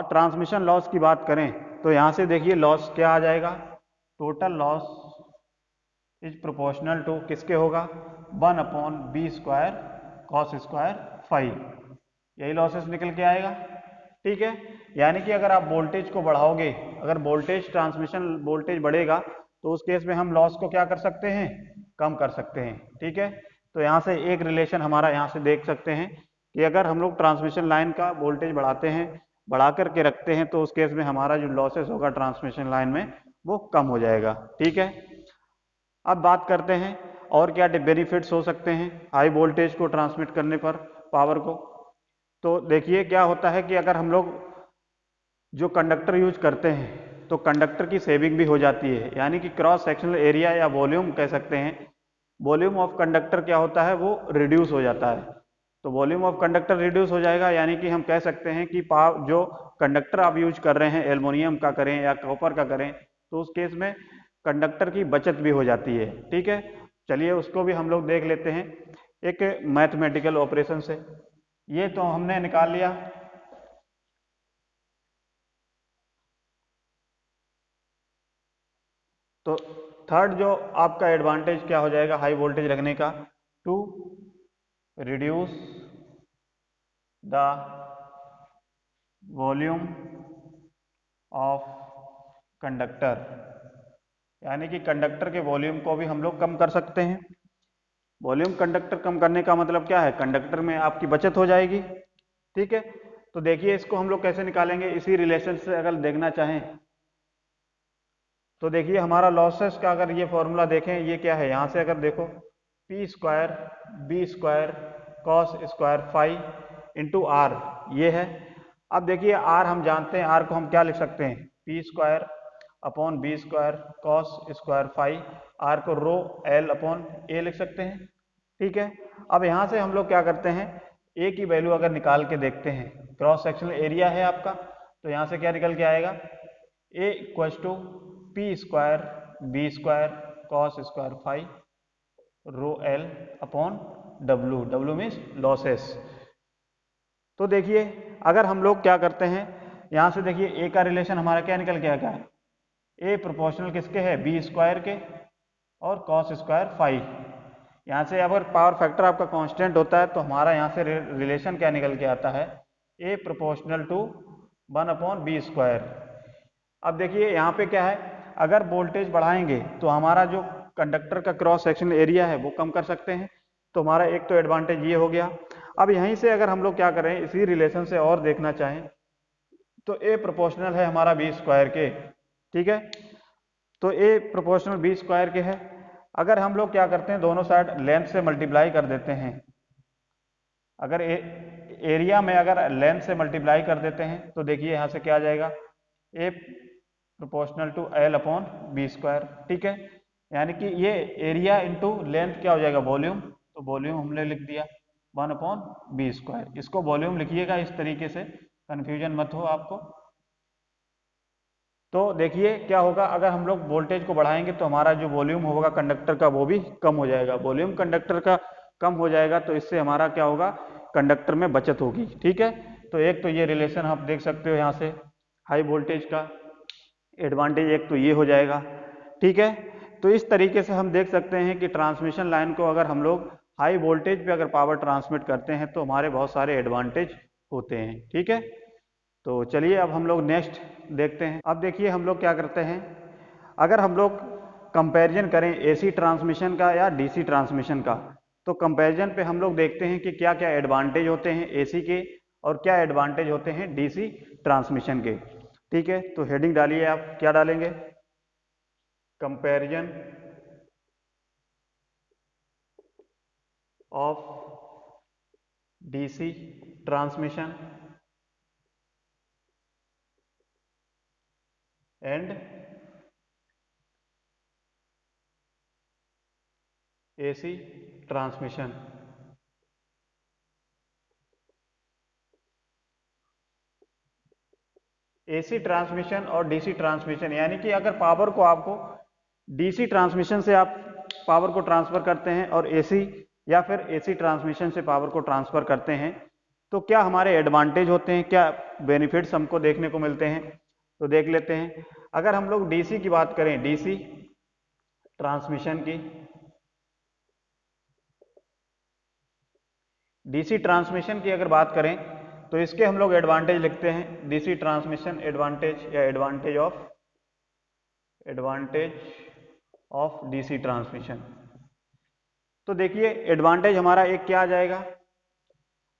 ट्रांसमिशन लॉस की बात करें तो यहाँ से देखिए लॉस क्या आ जाएगा, total loss is proportional to किसके होगा, 1/B² cos² phi, यही लॉसेस निकल के आएगा, ठीक है। यानी कि अगर आप वोल्टेज को बढ़ाओगे, अगर वोल्टेज, ट्रांसमिशन वोल्टेज बढ़ेगा, तो उस केस में हम लॉस को क्या कर सकते हैं, कम कर सकते हैं, ठीक है। तो यहाँ से एक रिलेशन हमारा यहाँ से देख सकते हैं कि अगर हम लोग ट्रांसमिशन लाइन का वोल्टेज बढ़ाते हैं, बढ़ा करके रखते हैं, तो उस केस में हमारा जो लॉसेस होगा ट्रांसमिशन लाइन में वो कम हो जाएगा, ठीक है। अब बात करते हैं और क्या बेनिफिट्स हो सकते हैं हाई वोल्टेज को ट्रांसमिट करने पर पावर को। तो देखिए क्या होता है कि अगर हम लोग जो कंडक्टर यूज करते हैं तो कंडक्टर की सेविंग भी हो जाती है, यानी कि क्रॉस सेक्शनल एरिया या वॉल्यूम कह सकते हैं, वॉल्यूम ऑफ कंडक्टर क्या होता है वो रिड्यूस हो जाता है। तो वॉल्यूम ऑफ कंडक्टर रिड्यूस हो जाएगा, यानी कि हम कह सकते हैं कि जो कंडक्टर आप यूज कर रहे हैं, एल्युमिनियम का करें या कॉपर का करें, तो उस केस में कंडक्टर की बचत भी हो जाती है, ठीक है। चलिए उसको भी हम लोग देख लेते हैं एक मैथमेटिकल ऑपरेशन से। ये तो हमने निकाल लिया, तो थर्ड जो आपका एडवांटेज क्या हो जाएगा हाई वोल्टेज रखने का, to reduce the volume of conductor, यानी कि कंडक्टर के वॉल्यूम को भी हम लोग कम कर सकते हैं। वॉल्यूम कंडक्टर कम करने का मतलब क्या है, कंडक्टर में आपकी बचत हो जाएगी, ठीक है। तो देखिए इसको हम लोग कैसे निकालेंगे, इसी रिलेशन से अगर देखना चाहें तो देखिए हमारा लॉसेस का अगर ये फॉर्मूला देखें, ये क्या है, यहाँ से अगर देखो P square B square cos square phi into R, ये है। अब देखिए आर हम जानते हैं, आर को हम क्या लिख सकते हैं, P square upon B square cos square phi, R को रो एल अपॉन ए लिख सकते हैं। ठीक है, अब यहाँ से हम लोग क्या करते हैं, ए की वैल्यू अगर निकाल के देखते हैं, क्रॉस सेक्शनल एरिया है आपका, तो यहाँ से क्या निकल के आएगा, A equal to P square B square cos square phi rho L upon W, W means losses. तो देखिए अगर हम लोग क्या करते हैं, यहाँ से देखिए ए का रिलेशन हमारा क्या निकल के आएगा, ए प्रोपोर्शनल किसके है, बी स्क्वायर के और कॉस स्क्वायर फाई। यहाँ से अगर पावर फैक्टर आपका कांस्टेंट होता है तो हमारा यहाँ से रिलेशन क्या निकल के आता है, A proportional to 1 upon B square. अब देखिए यहाँ पे क्या है, अगर वोल्टेज बढ़ाएंगे तो हमारा जो कंडक्टर का क्रॉस सेक्शन एरिया है वो कम कर सकते हैं, तो हमारा एक तो एडवांटेज ये हो गया। अब यहीं से अगर हम लोग क्या करें, इसी रिलेशन से और देखना चाहें तो ए प्रोपोर्शनल है हमारा बी स्क्वायर के, ठीक है, तो ए प्रोपोर्शनल बी स्क्वायर के है। अगर हम लोग क्या करते हैं, दोनों साइड लेंथ से मल्टीप्लाई कर देते हैं, अगर एरिया में अगर लेंथ से मल्टीप्लाई कर देते हैं तो देखिए यहाँ से क्या आ जाएगा, A proportional to L upon B square. ठीक है, यानी कि ये एरिया इंटू लेंथ क्या हो जाएगा, वॉल्यूम, तो वॉल्यूम हमने लिख दिया 1 अपॉन बी स्क्वायर। इसको वॉल्यूम लिखिएगा इस तरीके से, कंफ्यूजन मत हो आपको। तो देखिए क्या होगा, अगर हम लोग वोल्टेज को बढ़ाएंगे तो हमारा जो वॉल्यूम होगा कंडक्टर का वो भी कम हो जाएगा, वॉल्यूम कंडक्टर का कम हो जाएगा तो इससे हमारा क्या होगा, कंडक्टर में बचत होगी। ठीक है, तो एक तो ये रिलेशन आप देख सकते हो यहाँ से, हाई वोल्टेज का एडवांटेज एक तो ये हो जाएगा। ठीक है, तो इस तरीके से हम देख सकते हैं कि ट्रांसमिशन लाइन को अगर हम लोग हाई वोल्टेज पे अगर पावर ट्रांसमिट करते हैं तो हमारे बहुत सारे एडवांटेज होते हैं। ठीक है, तो चलिए अब हम लोग नेक्स्ट देखते हैं। अब देखिए हम लोग क्या करते हैं, अगर हम लोग कंपैरिजन करें एसी ट्रांसमिशन का या डीसी ट्रांसमिशन का, तो कंपैरिजन पे हम लोग देखते हैं कि क्या क्या एडवांटेज होते हैं एसी के और क्या एडवांटेज होते हैं डीसी ट्रांसमिशन के। ठीक है, तो हेडिंग डालिए, आप क्या डालेंगे, comparison of DC transmission and AC transmission. AC transmission और डीसी ट्रांसमिशन, यानी कि अगर पावर को आपको डीसी ट्रांसमिशन से आप पावर को ट्रांसफर करते हैं और एसी या फिर एसी ट्रांसमिशन से पावर को ट्रांसफर करते हैं तो क्या हमारे एडवांटेज होते हैं, क्या बेनिफिट्स हमको देखने को मिलते हैं, तो देख लेते हैं। अगर हम लोग डीसी की बात करें, डीसी ट्रांसमिशन की, डीसी ट्रांसमिशन की अगर बात करें तो इसके हम लोग एडवांटेज लिखते हैं, डीसी ट्रांसमिशन एडवांटेज या एडवांटेज ऑफ डीसी ट्रांसमिशन। तो देखिए एडवांटेज हमारा एक क्या आ जाएगा,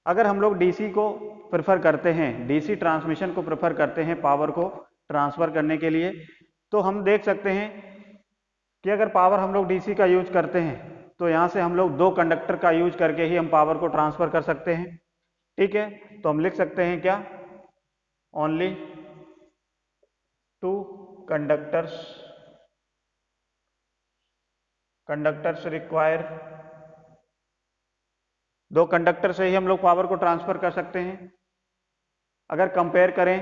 अगर हम लोग डीसी को प्रेफर करते हैं, डीसी ट्रांसमिशन को प्रेफर करते हैं पावर को ट्रांसफर करने के लिए, तो हम देख सकते हैं कि अगर पावर हम लोग डीसी का यूज करते हैं तो यहाँ से हम लोग 2 कंडक्टर का यूज करके ही हम पावर को ट्रांसफर कर सकते हैं। ठीक है, तो हम लिख सकते हैं क्या, ओनली 2 कंडक्टर्स रिक्वायर, 2 कंडक्टर से ही हम लोग पावर को ट्रांसफर कर सकते हैं। अगर कंपेयर करें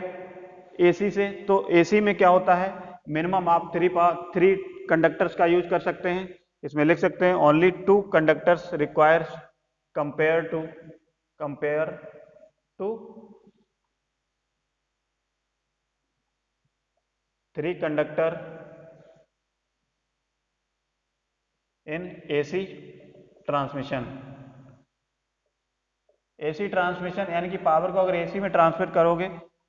एसी से तो एसी में क्या होता है, मिनिमम आप 3 कंडक्टर्स का यूज कर सकते हैं। इसमें लिख सकते हैं only 2 conductors requires compare to 3 conductor in AC transmission. AC transmission यानी कि पावर को अगर एसी में ट्रांसमिट करोगे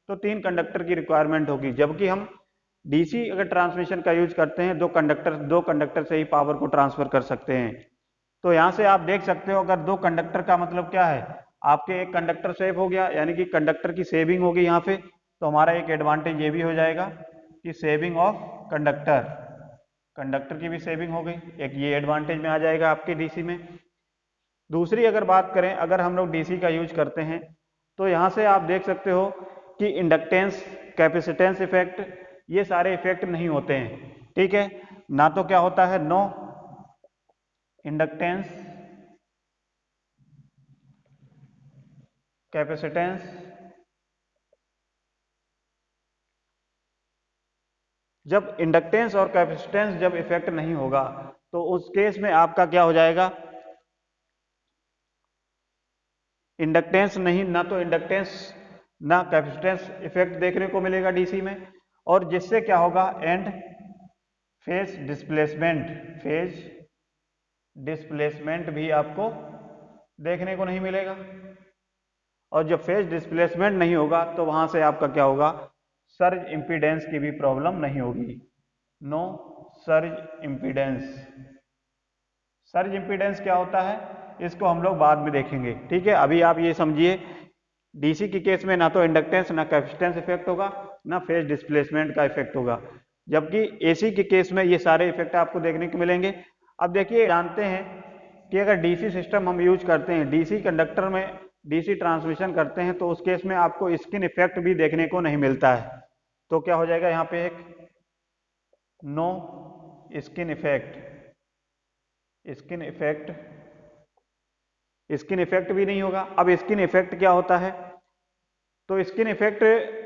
तो 3 कंडक्टर की रिक्वायरमेंट होगी, जबकि हम डीसी अगर ट्रांसमिशन का यूज करते हैं 2 कंडक्टर से ही पावर को ट्रांसफर कर सकते हैं। तो यहाँ से आप देख सकते हो, अगर 2 कंडक्टर का मतलब क्या है, आपके एक कंडक्टर सेव हो गया, यानी कि कंडक्टर की सेविंग होगी यहाँ पे, तो हमारा एक एडवांटेज ये भी हो जाएगा कि सेविंग ऑफ कंडक्टर, कंडक्टर की भी सेविंग हो गई, एक ये एडवांटेज में आ जाएगा आपके डीसी में। दूसरी अगर बात करें, अगर हम लोग डीसी का यूज करते हैं तो यहाँ से आप देख सकते हो कि इंडक्टेंस, कैपेसिटेंस इफेक्ट, ये सारे इफेक्ट नहीं होते हैं, ठीक है। ना तो क्या होता है, नो इंडक्टेंस, कैपेसिटेंस, जब इंडक्टेंस और कैपेसिटेंस जब इफेक्ट नहीं होगा तो उस केस में आपका क्या हो जाएगा, इंडक्टेंस नहीं, ना तो इंडक्टेंस ना कैपेसिटेंस इफेक्ट देखने को मिलेगा डीसी में, और जिससे क्या होगा, and phase displacement, phase displacement भी आपको देखने को नहीं मिलेगा। और जब फेज डिस्प्लेसमेंट नहीं होगा तो वहां से आपका क्या होगा, सर्ज इंपीडेंस की भी प्रॉब्लम नहीं होगी, no surge impedance. Surge impedance क्या होता है इसको हम लोग बाद में देखेंगे, ठीक है। अभी आप ये समझिए, डीसी के केस में ना तो इंडक्टेंस ना कैपेसिटेंस इफेक्ट होगा, ना फेज डिस्प्लेसमेंट का इफेक्ट होगा, जबकि एसी के केस में ये सारे इफेक्ट आपको देखने को मिलेंगे। अब देखिए, जानते हैं कि अगर डीसी सिस्टम हम यूज करते हैं, डीसी कंडक्टर में डीसी ट्रांसमिशन करते हैं, तो उस केस में आपको स्किन इफेक्ट भी देखने को नहीं मिलता है। तो क्या हो जाएगा यहाँ पे, एक no skin effect, skin effect, skin effect भी नहीं होगा। अब स्किन इफेक्ट क्या होता है, तो स्किन इफेक्ट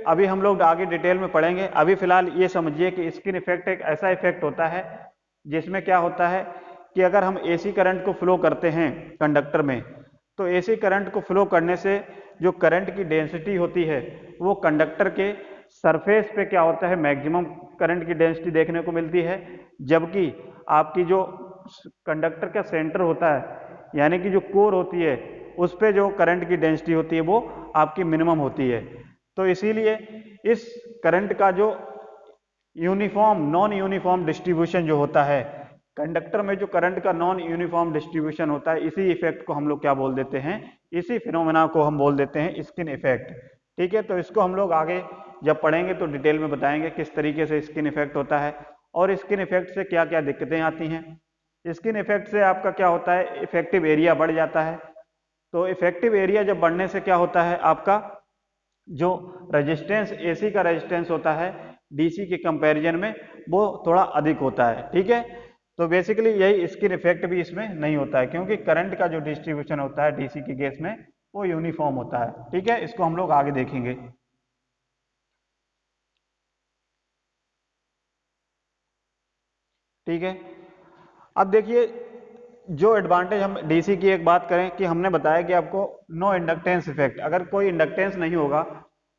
अभी हम लोग आगे डिटेल में पढ़ेंगे। अभी फिलहाल ये समझिए कि स्किन इफेक्ट एक ऐसा इफेक्ट होता है जिसमें क्या होता है कि अगर हम एसी करंट को फ्लो करते हैं कंडक्टर में, तो एसी करंट को फ्लो करने से जो करंट की डेंसिटी होती है वो कंडक्टर के सरफेस पे क्या होता है, मैक्सिमम करंट की डेंसिटी देखने को मिलती है, जबकि आपकी जो कंडक्टर का सेंटर होता है, यानी कि जो कोर होती है, उस पे जो करंट की डेंसिटी होती है वो आपकी मिनिमम होती है। तो इसीलिए इस करंट का जो यूनिफॉर्म नॉन यूनिफॉर्म डिस्ट्रीब्यूशन जो होता है कंडक्टर में, जो करंट का नॉन यूनिफॉर्म डिस्ट्रीब्यूशन होता है, इसी इफेक्ट को हम लोग क्या बोल देते हैं, इसी फिनोमेना को हम बोल देते हैं स्किन इफेक्ट, ठीक है। तो इसको हम लोग आगे जब पढ़ेंगे तो डिटेल में बताएंगे किस तरीके से स्किन इफेक्ट होता है और स्किन इफेक्ट से क्या क्या दिक्कतें आती हैं। स्किन इफेक्ट से आपका क्या होता है, इफेक्टिव एरिया बढ़ जाता है। तो इफेक्टिव एरिया जब बढ़ने से क्या होता है, आपका जो रेजिस्टेंस, एसी का रेजिस्टेंस होता है डीसी के कंपैरिजन में वो थोड़ा अधिक होता है, ठीक है। तो बेसिकली यही स्किन इफेक्ट भी इसमें नहीं होता है, क्योंकि करंट का जो डिस्ट्रीब्यूशन होता है डीसी के केस में वो यूनिफॉर्म होता है, ठीक है। इसको हम लोग आगे देखेंगे, ठीक है। अब देखिए, जो एडवांटेज हम डीसी की एक बात करें कि हमने बताया कि आपको नो इंडक्टेंस इफेक्ट, अगर कोई इंडक्टेंस नहीं होगा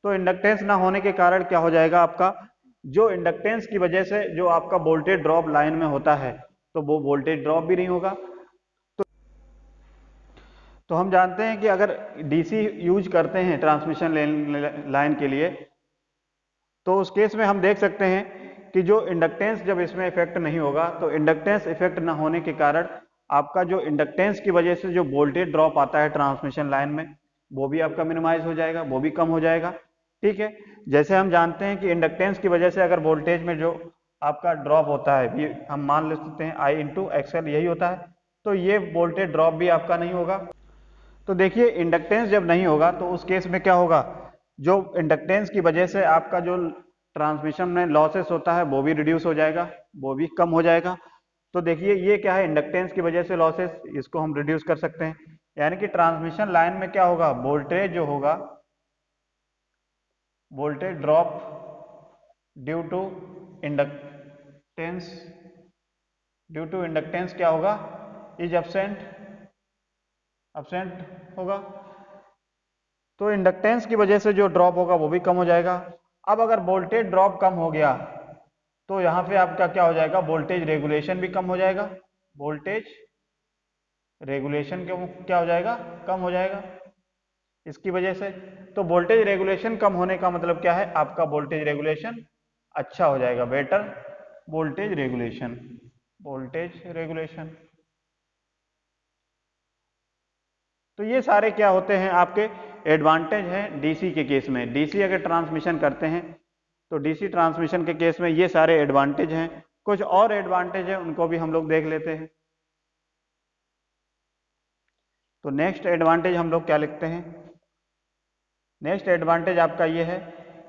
तो इंडक्टेंस ना होने के कारण क्या हो जाएगा, आपका जो इंडक्टेंस की वजह से जो आपका वोल्टेज ड्रॉप लाइन में होता है तो वो वोल्टेज ड्रॉप भी नहीं होगा। तो हम जानते हैं कि अगर डीसी यूज करते हैं ट्रांसमिशन लाइन के लिए, तो उस केस में हम देख सकते हैं कि जो इंडक्टेंस जब इसमें इफेक्ट नहीं होगा, तो इंडक्टेंस इफेक्ट ना होने के कारण आपका जो इंडक्टेंस की वजह से जो वोल्टेज ड्रॉप आता है ट्रांसमिशन लाइन में, वो भी आपका मिनिमाइज हो जाएगा, वो भी कम हो जाएगा, ठीक है। जैसे हम जानते हैं कि इंडक्टेंस की वजह से अगर वोल्टेज में जो आपका ड्रॉप होता है, भी हम मान ले सकते हैं आई इंटू एक्सएल, यही होता है, तो ये वोल्टेज ड्रॉप भी आपका नहीं होगा। तो देखिए, इंडक्टेंस जब नहीं होगा तो उस केस में क्या होगा, जो इंडक्टेंस की वजह से आपका जो ट्रांसमिशन में लॉसेस होता है वो भी रिड्यूस हो जाएगा, वो भी कम हो जाएगा। तो देखिए, ये क्या है, इंडक्टेंस की वजह से लॉसेस, इसको हम रिड्यूस कर सकते हैं। यानी कि ट्रांसमिशन लाइन में क्या होगा, वोल्टेज जो होगा, voltage drop due to inductance, due to inductance क्या होगा, इज एब्सेंट होगा। तो इंडक्टेंस की वजह से जो ड्रॉप होगा वो भी कम हो जाएगा। अब अगर वोल्टेज ड्रॉप कम हो गया तो यहाँ पे आपका क्या हो जाएगा, वोल्टेज रेगुलेशन भी कम हो जाएगा, वोल्टेज रेगुलेशन क्या हो जाएगा, कम हो जाएगा इसकी वजह से। तो वोल्टेज रेगुलेशन कम होने का मतलब क्या है, आपका वोल्टेज रेगुलेशन अच्छा हो जाएगा, better voltage regulation, voltage regulation. तो ये सारे क्या होते हैं, आपके एडवांटेज हैं डीसी के केस में। डीसी अगर ट्रांसमिशन करते हैं तो डीसी ट्रांसमिशन के केस में ये सारे एडवांटेज हैं। कुछ और एडवांटेज हैं, उनको भी हम लोग देख लेते हैं। तो नेक्स्ट एडवांटेज हम लोग क्या लिखते हैं? नेक्स्ट एडवांटेज आपका ये है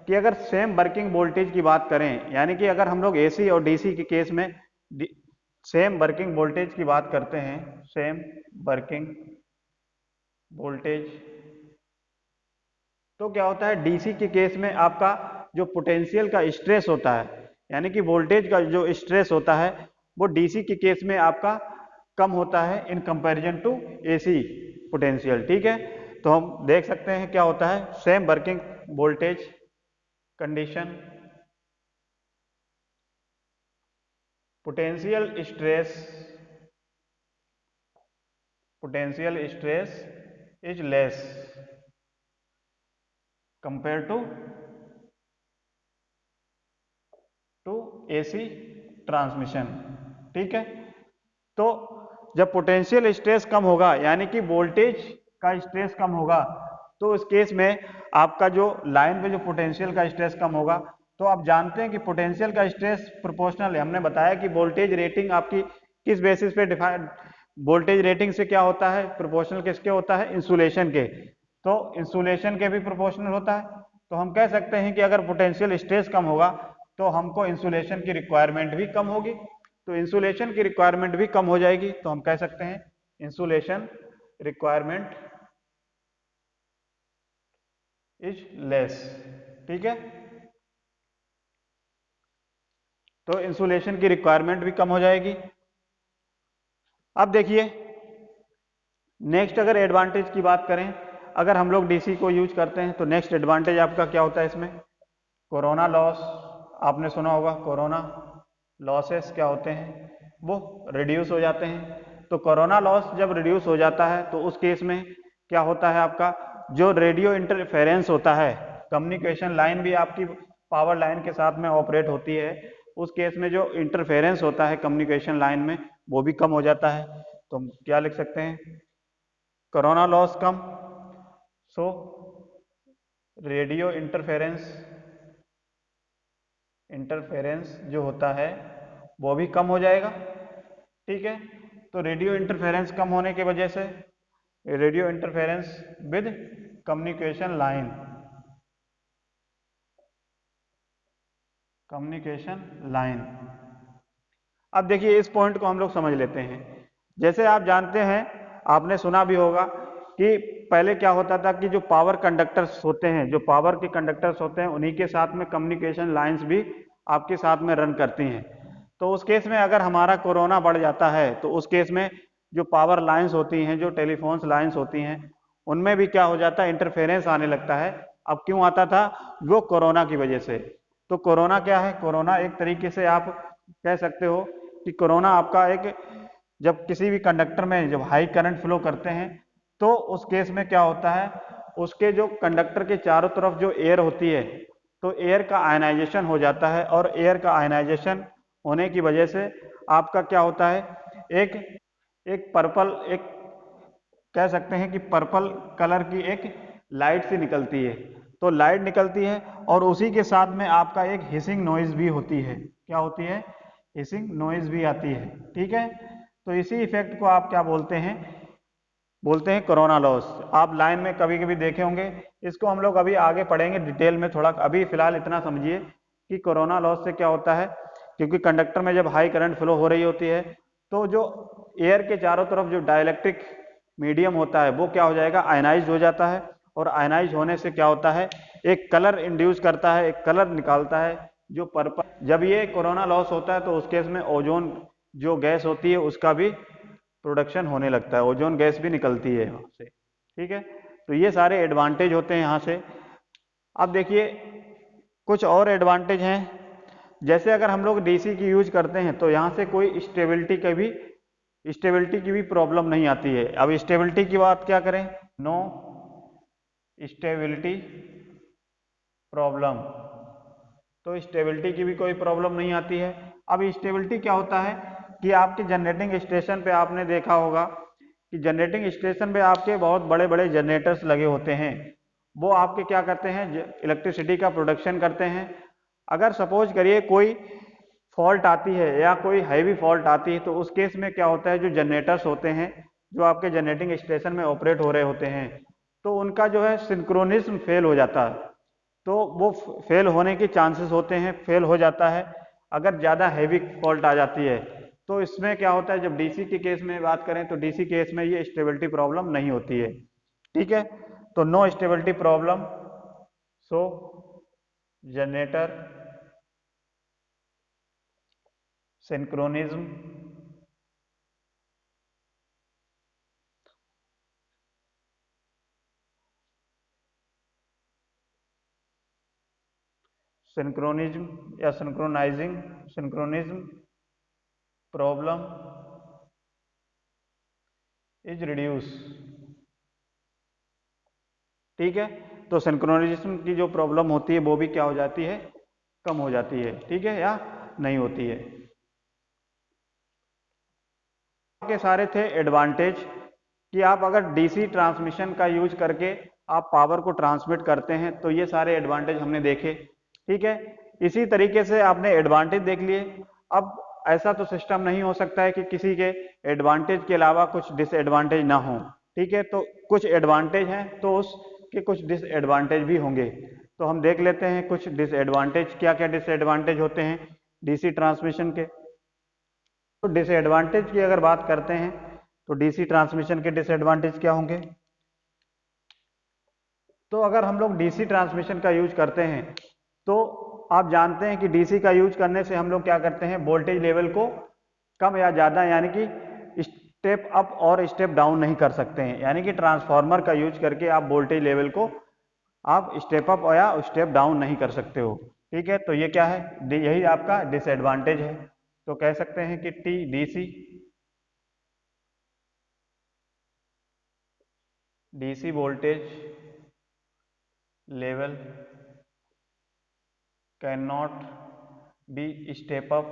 कि अगर सेम वर्किंग वोल्टेज की बात करें, यानी कि अगर हम लोग एसी और डीसी के केस में सेम वर्किंग वोल्टेज की बात करते हैं, सेम वर्किंग वोल्टेज, तो क्या होता है डीसी के केस में आपका जो पोटेंशियल का स्ट्रेस होता है, यानी कि वोल्टेज का जो स्ट्रेस होता है, वो डीसी के केस में आपका कम होता है in comparison to AC potential. ठीक है, तो हम देख सकते हैं क्या होता है, same working voltage condition, potential stress is less compare to AC transmission. ठीक है, तो जब पोटेंशियल स्ट्रेस कम होगा, यानी कि वोल्टेज का स्ट्रेस कम होगा, तो इस केस में आपका जो लाइन पे जो पोटेंशियल का स्ट्रेस कम होगा, तो आप जानते हैं कि पोटेंशियल का स्ट्रेस प्रोपोर्शनल है। हमने बताया कि वोल्टेज रेटिंग आपकी किस बेसिस पे डिफाइन, वोल्टेज रेटिंग से क्या होता है, प्रोपोर्शनल किसके होता है, इंसुलेशन के। तो इंसुलेशन के भी प्रोपोर्शनल होता है। तो हम कह सकते हैं कि अगर पोटेंशियल स्ट्रेस कम होगा तो हमको इंसुलेशन की रिक्वायरमेंट भी कम होगी। तो इंसुलेशन की रिक्वायरमेंट भी कम हो जाएगी, तो हम कह सकते हैं इंसुलेशन रिक्वायरमेंट इज लेस। ठीक है, तो इंसुलेशन की रिक्वायरमेंट भी कम हो जाएगी। अब देखिए नेक्स्ट अगर एडवांटेज की बात करें, अगर हम लोग डीसी को यूज करते हैं तो नेक्स्ट एडवांटेज आपका क्या होता है इसमें, कोरोना लॉस। आपने सुना होगा कोरोना लॉसेस क्या होते हैं, वो रिड्यूस हो जाते हैं। तो कोरोना लॉस जब रिड्यूस हो जाता है तो उस केस में क्या होता है, आपका जो रेडियो इंटरफेरेंस होता है, कम्युनिकेशन लाइन भी आपकी पावर लाइन के साथ में ऑपरेट होती है, उस केस में जो इंटरफेरेंस होता है कम्युनिकेशन लाइन में वो भी कम हो जाता है। तो हम क्या लिख सकते हैं, कोरोना लॉस कम, सो रेडियो इंटरफेरेंस जो होता है वो भी कम हो जाएगा। ठीक है, तो रेडियो इंटरफेरेंस कम होने की वजह से radio interference with communication line. अब देखिए इस पॉइंट को हम लोग समझ लेते हैं। जैसे आप जानते हैं, आपने सुना भी होगा कि पहले क्या होता था कि जो पावर कंडक्टर्स होते हैं, जो पावर के कंडक्टर्स होते हैं, उन्हीं के साथ में कम्युनिकेशन लाइंस भी आपके साथ में रन करती हैं। तो उस केस में अगर हमारा कोरोना बढ़ जाता है तो उस केस में जो पावर लाइंस होती हैं, जो टेलीफोन्स लाइंस होती हैं, उनमें भी क्या हो जाता है, इंटरफेरेंस आने लगता है। अब क्यों आता था, वो कोरोना की वजह से। तो कोरोना क्या है, कोरोना एक तरीके से आप कह सकते हो कि कोरोना आपका एक, जब किसी भी कंडक्टर में जब हाई करंट फ्लो करते हैं तो उस केस में क्या होता है, उसके जो कंडक्टर के चारों तरफ जो एयर होती है, तो एयर का आयनाइजेशन हो जाता है, और एयर का आयनाइजेशन होने की वजह से आपका क्या होता है, एक पर्पल, एक कह सकते हैं कि पर्पल कलर की एक लाइट सी निकलती है। तो लाइट निकलती है और उसी के साथ में आपका एक हिसिंग नॉइज भी होती है। क्या होती है, हिसिंग नॉइज भी आती है। ठीक है, तो इसी इफेक्ट को आप क्या बोलते हैं, बोलते हैं कोरोना लॉस। आप लाइन में कभी कभी देखे होंगे, इसको हम लोग अभी आगे पढ़ेंगे डिटेल में थोड़ा, अभी फिलहाल इतना समझिए कि कोरोना लॉस से क्या होता है। क्योंकि कंडक्टर में जब हाई करंट फ्लो हो रही होती है तो जो एयर के चारों तरफ जो डाइलेक्ट्रिक मीडियम होता है वो क्या हो जाएगा, आयनाइज हो जाता है, और आयनाइज होने से क्या होता है, एक कलर इंड्यूस करता है, एक कलर निकालता है जो पर्पल। जब ये कोरोना लॉस होता है तो उस केस में ओजोन जो गैस होती है उसका भी प्रोडक्शन होने लगता है, ओजोन गैस भी निकलती है यहाँ से। ठीक है, तो ये सारे एडवांटेज होते हैं यहाँ से। अब देखिए कुछ और एडवांटेज हैं, जैसे अगर हम लोग डीसी की यूज करते हैं तो यहाँ से कोई स्टेबिलिटी की भी प्रॉब्लम नहीं आती है। अब स्टेबिलिटी की बात क्या करें, नो स्टेबिलिटी प्रॉब्लम, तो स्टेबिलिटी की भी कोई प्रॉब्लम नहीं आती है। अब स्टेबिलिटी क्या होता है कि आपके जनरेटिंग स्टेशन पे आपने देखा होगा कि जनरेटिंग स्टेशन पे आपके बहुत बड़े बड़े जनरेटर्स लगे होते हैं, वो आपके क्या करते हैं, इलेक्ट्रिसिटी का प्रोडक्शन करते हैं। अगर सपोज करिए कोई फॉल्ट आती है या कोई हैवी फॉल्ट आती है, तो उस केस में क्या होता है, जो जनरेटर्स होते हैं जो आपके जनरेटिंग स्टेशन में ऑपरेट हो रहे होते हैं, तो उनका जो है सिंक्रोनिज्म फेल हो जाता है। तो वो फेल होने के चांसेस होते हैं, फेल हो जाता है अगर ज़्यादा हैवी फॉल्ट आ जाती है। तो इसमें क्या होता है, जब डीसी के केस में बात करें तो डीसी केस में ये स्टेबिलिटी प्रॉब्लम नहीं होती है। ठीक है, तो नो स्टेबिलिटी प्रॉब्लम, सो जनरेटर सिंक्रोनिज्म सिंक्रोनिज्म या सिंक्रोनिज्म प्रॉब्लम इज रिड्यूस। ठीक है, तो सिंक्रोनाइजेशन की जो प्रॉब्लम होती है वो भी क्या हो जाती है, कम हो जाती है। ठीक है, या नहीं होती है। के सारे थे एडवांटेज कि आप अगर डीसी ट्रांसमिशन का यूज करके आप पावर को ट्रांसमिट करते हैं, तो ये सारे एडवांटेज हमने देखे। ठीक है, इसी तरीके से आपने एडवांटेज देख लिए। अब ऐसा तो सिस्टम नहीं हो सकता है कि किसी के एडवांटेज के अलावा कुछ डिसएडवांटेज ना हो। ठीक है, तो कुछ एडवांटेज हैं तो उसके कुछ डिसएडवांटेज भी होंगे। तो हम देख लेते हैं कुछ डिसएडवांटेज, क्या क्या डिसएडवांटेज होते हैं डीसी ट्रांसमिशन के। तो डिसएडवांटेज की अगर बात करते हैं तो डीसी ट्रांसमिशन के डिसएडवांटेज क्या होंगे। तो अगर हम लोग डीसी ट्रांसमिशन का यूज करते हैं तो आप जानते हैं कि डीसी का यूज करने से हम लोग क्या करते हैं, वोल्टेज लेवल को कम या ज़्यादा यानी कि स्टेप अप और स्टेप डाउन नहीं कर सकते हैं। यानी कि ट्रांसफार्मर का यूज करके आप वोल्टेज लेवल को आप स्टेप अप या स्टेप डाउन नहीं कर सकते हो। ठीक है, तो ये क्या है, यही आपका डिसएडवांटेज है। तो कह सकते हैं कि टी DC voltage level can not be step up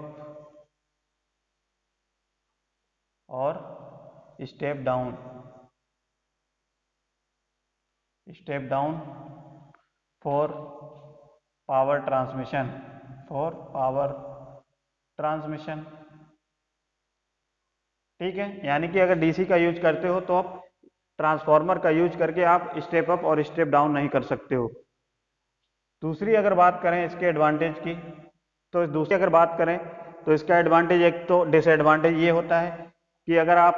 और step down for power transmission. ठीक है, यानी कि अगर डीसी का यूज करते हो तो आप ट्रांसफार्मर का यूज करके आप स्टेप अप और स्टेप डाउन नहीं कर सकते हो। दूसरी अगर बात करें इसके एडवांटेज की, तो दूसरी अगर बात करें तो इसका एडवांटेज, एक तो डिसएडवांटेज ये होता है कि अगर आप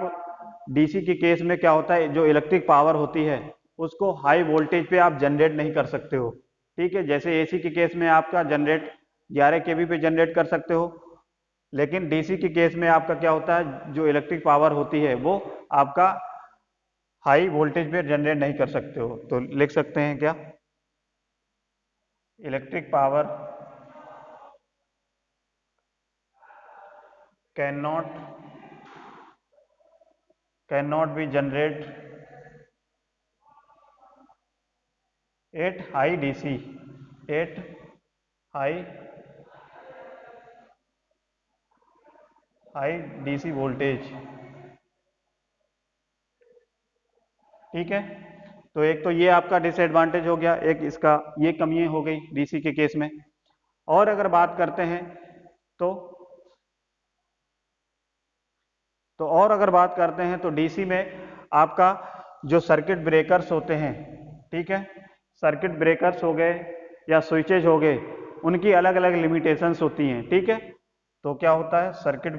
डीसी के केस में क्या होता है, जो इलेक्ट्रिक पावर होती है उसको हाई वोल्टेज पे आप जनरेट नहीं कर सकते हो। ठीक है, जैसे एसी के केस में आपका जनरेट 11 केवी पे जनरेट कर सकते हो, लेकिन डीसी के केस में आपका क्या होता है, जो इलेक्ट्रिक पावर होती है वो आपका हाई वोल्टेज पे जनरेट नहीं कर सकते हो। तो लिख सकते हैं क्या, electric power cannot cannot be generated at high DC at high high DC voltage. ठीक है, तो एक तो ये आपका डिसएडवांटेज हो गया, एक इसका ये कमियां हो गई डीसी के केस में। और अगर बात करते हैं तो और अगर बात करते हैं तो डीसी में आपका जो सर्किट ब्रेकर्स होते हैं, ठीक है, सर्किट ब्रेकर्स हो गए या स्विचेज हो गए, उनकी अलग अलग लिमिटेशंस होती हैं। ठीक है, तो क्या होता है, circuit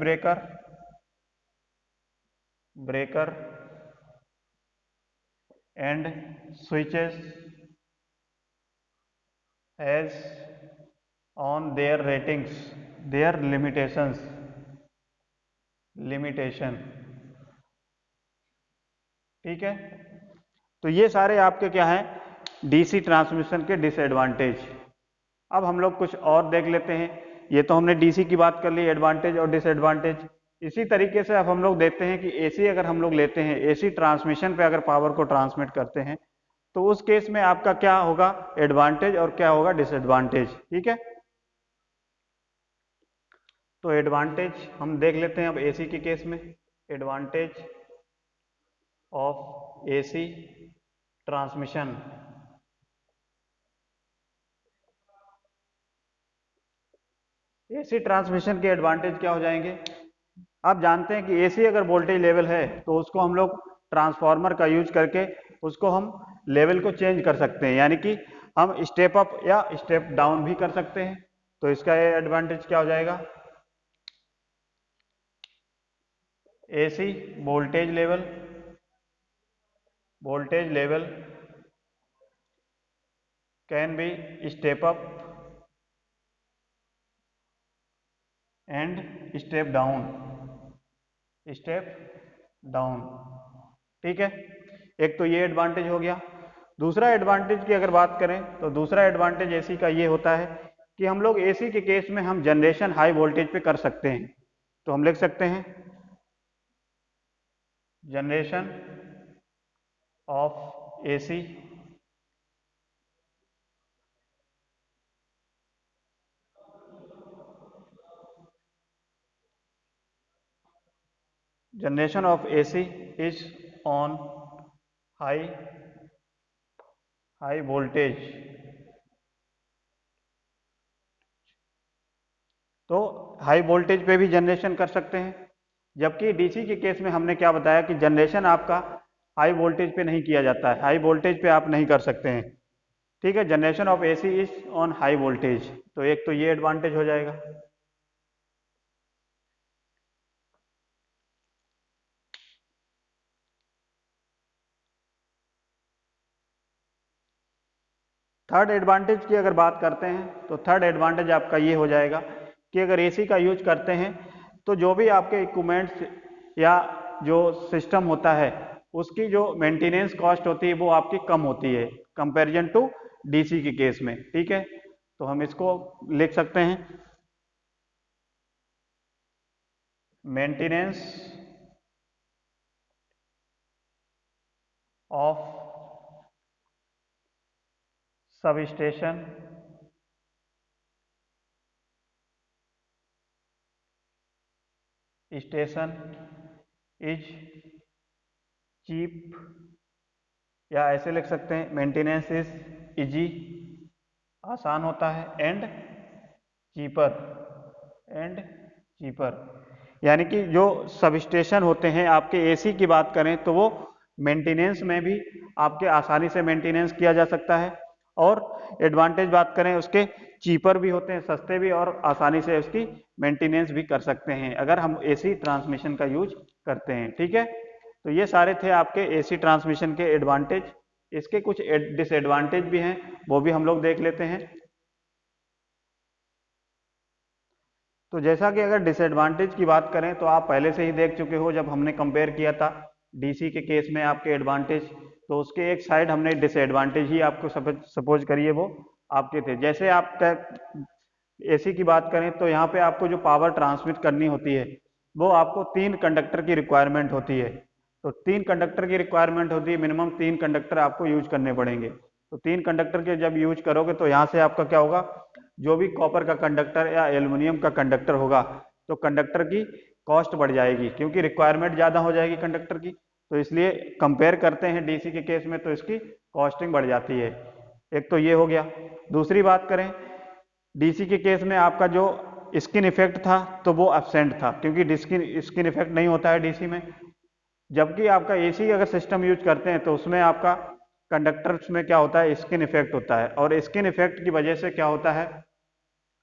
breaker and switches has on their ratings their limitation. ठीक है, तो ये सारे आपके क्या हैं, डीसी ट्रांसमिशन के डिसएडवांटेज। अब हम लोग कुछ और देख लेते हैं। ये तो हमने डीसी की बात कर ली, एडवांटेज और डिसएडवांटेज। इसी तरीके से अब हम लोग देखते हैं कि एसी अगर हम लोग लेते हैं, एसी ट्रांसमिशन पे अगर पावर को ट्रांसमिट करते हैं, तो उस केस में आपका क्या होगा, एडवांटेज और क्या होगा, डिसएडवांटेज। ठीक है, तो एडवांटेज हम देख लेते हैं अब एसी के केस में। Advantage of AC transmission, AC transmission के एडवांटेज क्या हो जाएंगे? आप जानते हैं कि एसी अगर वोल्टेज लेवल है तो उसको हम लोग ट्रांसफार्मर का यूज करके उसको हम लेवल को चेंज कर सकते हैं, यानी कि हम स्टेप अप या स्टेप डाउन भी कर सकते हैं। तो इसका एडवांटेज क्या हो जाएगा? AC voltage level can be step up and step down. ठीक है, एक तो ये एडवांटेज हो गया। दूसरा एडवांटेज की अगर बात करें तो दूसरा एडवांटेज एसी का ये होता है कि हम लोग एसी के केस में हम जनरेशन हाई वोल्टेज पे कर सकते हैं। तो हम लिख सकते हैं generation of AC is on high voltage. तो हाई वोल्टेज पे भी जनरेशन कर सकते हैं, जबकि डीसी के केस में हमने क्या बताया कि जनरेशन आपका हाई वोल्टेज पे नहीं किया जाता है, हाई वोल्टेज पे आप नहीं कर सकते हैं। ठीक है, generation of AC is on high voltage. तो एक तो ये एडवांटेज हो जाएगा। थर्ड एडवांटेज की अगर बात करते हैं तो थर्ड एडवांटेज आपका ये हो जाएगा कि अगर एसी का यूज करते हैं तो जो भी आपके इक्विपमेंट्स या जो सिस्टम होता है उसकी जो मेंटेनेंस कॉस्ट होती है वो आपकी कम होती है कंपैरिजन टू डीसी के केस में। ठीक है, तो हम इसको लिख सकते हैं maintenance of substation is cheap, या ऐसे लिख सकते हैं मेंटेनेंस इज इजी, आसान होता है, एंड चीपर। यानी कि जो सबस्टेशन होते हैं आपके एसी की बात करें तो वो मेंटेनेंस में भी आपके आसानी से मेंटेनेंस किया जा सकता है, और एडवांटेज बात करें उसके चीपर भी होते हैं, सस्ते भी, और आसानी से उसकी मेंटेनेंस भी कर सकते हैं अगर हम एसी ट्रांसमिशन का यूज करते हैं। ठीक है, तो ये सारे थे आपके एसी ट्रांसमिशन के एडवांटेज। इसके कुछ डिसएडवांटेज भी हैं, वो भी हम लोग देख लेते हैं। तो जैसा कि अगर डिसएडवांटेज की बात करें तो आप पहले से ही देख चुके हो, जब हमने कंपेयर किया था डीसी के केस में आपके एडवांटेज, तो उसके एक साइड हमने डिसएडवांटेज ही आपको सपोज करिए वो आपके थे। जैसे आप एसी की बात करें तो यहाँ पे आपको जो पावर ट्रांसमिट करनी होती है वो आपको 3 कंडक्टर की रिक्वायरमेंट होती है। तो 3 कंडक्टर की रिक्वायरमेंट होती है, मिनिमम 3 कंडक्टर आपको यूज करने पड़ेंगे। तो 3 कंडक्टर के जब यूज करोगे तो यहाँ से आपका क्या होगा, जो भी कॉपर का कंडक्टर या एल्युमिनियम का कंडक्टर होगा तो कंडक्टर की कॉस्ट बढ़ जाएगी, क्योंकि रिक्वायरमेंट ज़्यादा हो जाएगी कंडक्टर की। तो इसलिए कंपेयर करते हैं डीसी के केस में तो इसकी कॉस्टिंग बढ़ जाती है। एक तो ये हो गया। दूसरी बात करें, डीसी के केस में आपका जो स्किन इफेक्ट था तो वो एब्सेंट था, क्योंकि स्किन इफेक्ट नहीं होता है डीसी में। जबकि आपका एसी अगर सिस्टम यूज करते हैं तो उसमें आपका कंडक्टर्स में क्या होता है, स्किन इफेक्ट होता है, और स्किन इफेक्ट की वजह से क्या होता है,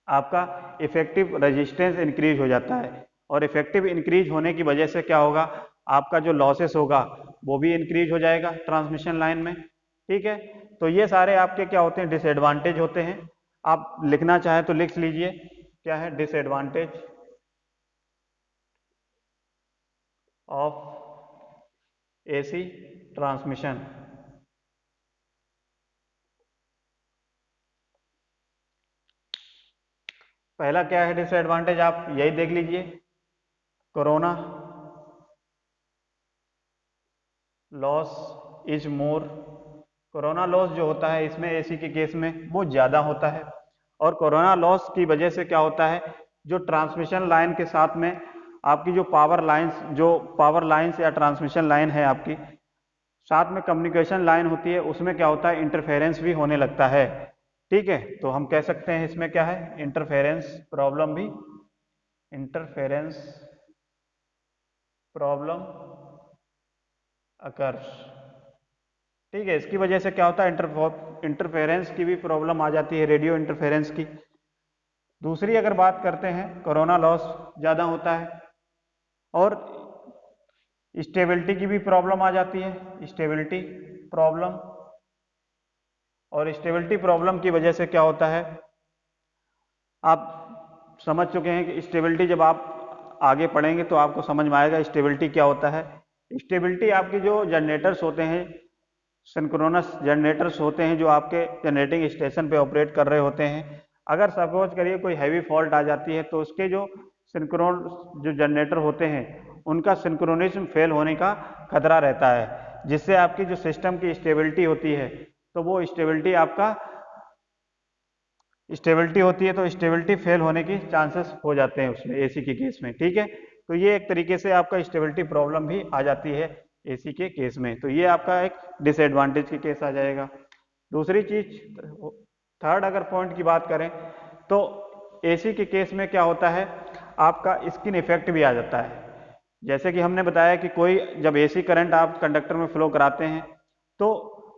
आपका इफेक्टिव रेजिस्टेंस इंक्रीज हो जाता है, और इफेक्टिव इंक्रीज होने की वजह से क्या होगा, आपका जो लॉसेस होगा वो भी इंक्रीज हो जाएगा ट्रांसमिशन लाइन में। ठीक है, तो ये सारे आपके क्या होते हैं, डिसएडवांटेज होते हैं। आप लिखना चाहें तो लिख लीजिए क्या है डिसएडवांटेज ऑफ एसी ट्रांसमिशन। पहला क्या है डिसएडवांटेज, आप यही देख लीजिए, corona loss is more. Corona loss जो होता है इसमें एसी के केस में वो ज़्यादा होता है, और कोरोना लॉस की वजह से क्या होता है, जो ट्रांसमिशन लाइन के साथ में आपकी जो पावर लाइंस या ट्रांसमिशन लाइन है आपकी, साथ में कम्युनिकेशन लाइन होती है, उसमें क्या होता है, इंटरफेरेंस भी होने लगता है। ठीक है, तो हम कह सकते हैं इसमें क्या है, इंटरफेरेंस प्रॉब्लम भी, इंटरफेरेंस प्रॉब्लम अकर्स। ठीक है, इसकी वजह से क्या होता है, इंटरफेरेंस की भी प्रॉब्लम आ जाती है, रेडियो इंटरफेरेंस की। दूसरी अगर बात करते हैं, कोरोना लॉस ज़्यादा होता है और स्टेबिलिटी की भी प्रॉब्लम आ जाती है, स्टेबिलिटी प्रॉब्लम। और स्टेबिलिटी प्रॉब्लम की वजह से क्या होता है, आप समझ चुके हैं कि स्टेबिलिटी, जब आप आगे पढ़ेंगे तो आपको समझ में आएगा स्टेबिलिटी क्या होता है। स्टेबिलिटी आपकी जो जनरेटर्स होते हैं, सिंक्रोनस जनरेटर्स होते हैं जो आपके जनरेटिंग स्टेशन पे ऑपरेट कर रहे होते हैं, अगर सपोज करिए कोई हैवी फॉल्ट आ जाती है तो उसके जो सिंक्रोन जो जनरेटर होते हैं उनका सिंक्रोनिज्म फेल होने का खतरा रहता है, जिससे आपकी जो सिस्टम की स्टेबिलिटी होती है तो वो स्टेबिलिटी आपका स्टेबिलिटी होती है तो स्टेबिलिटी फेल होने की चांसेस हो जाते हैं उसमें, एसी के केस में। ठीक है, तो ये एक तरीके से आपका स्टेबिलिटी प्रॉब्लम भी आ जाती है एसी के केस में, तो ये आपका एक डिसएडवांटेज के केस आ जाएगा। दूसरी चीज, थर्ड अगर पॉइंट की बात करें तो एसी के केस में क्या होता है, आपका स्किन इफेक्ट भी आ जाता है। जैसे कि हमने बताया कि कोई जब एसी करंट आप कंडक्टर में फ्लो कराते हैं तो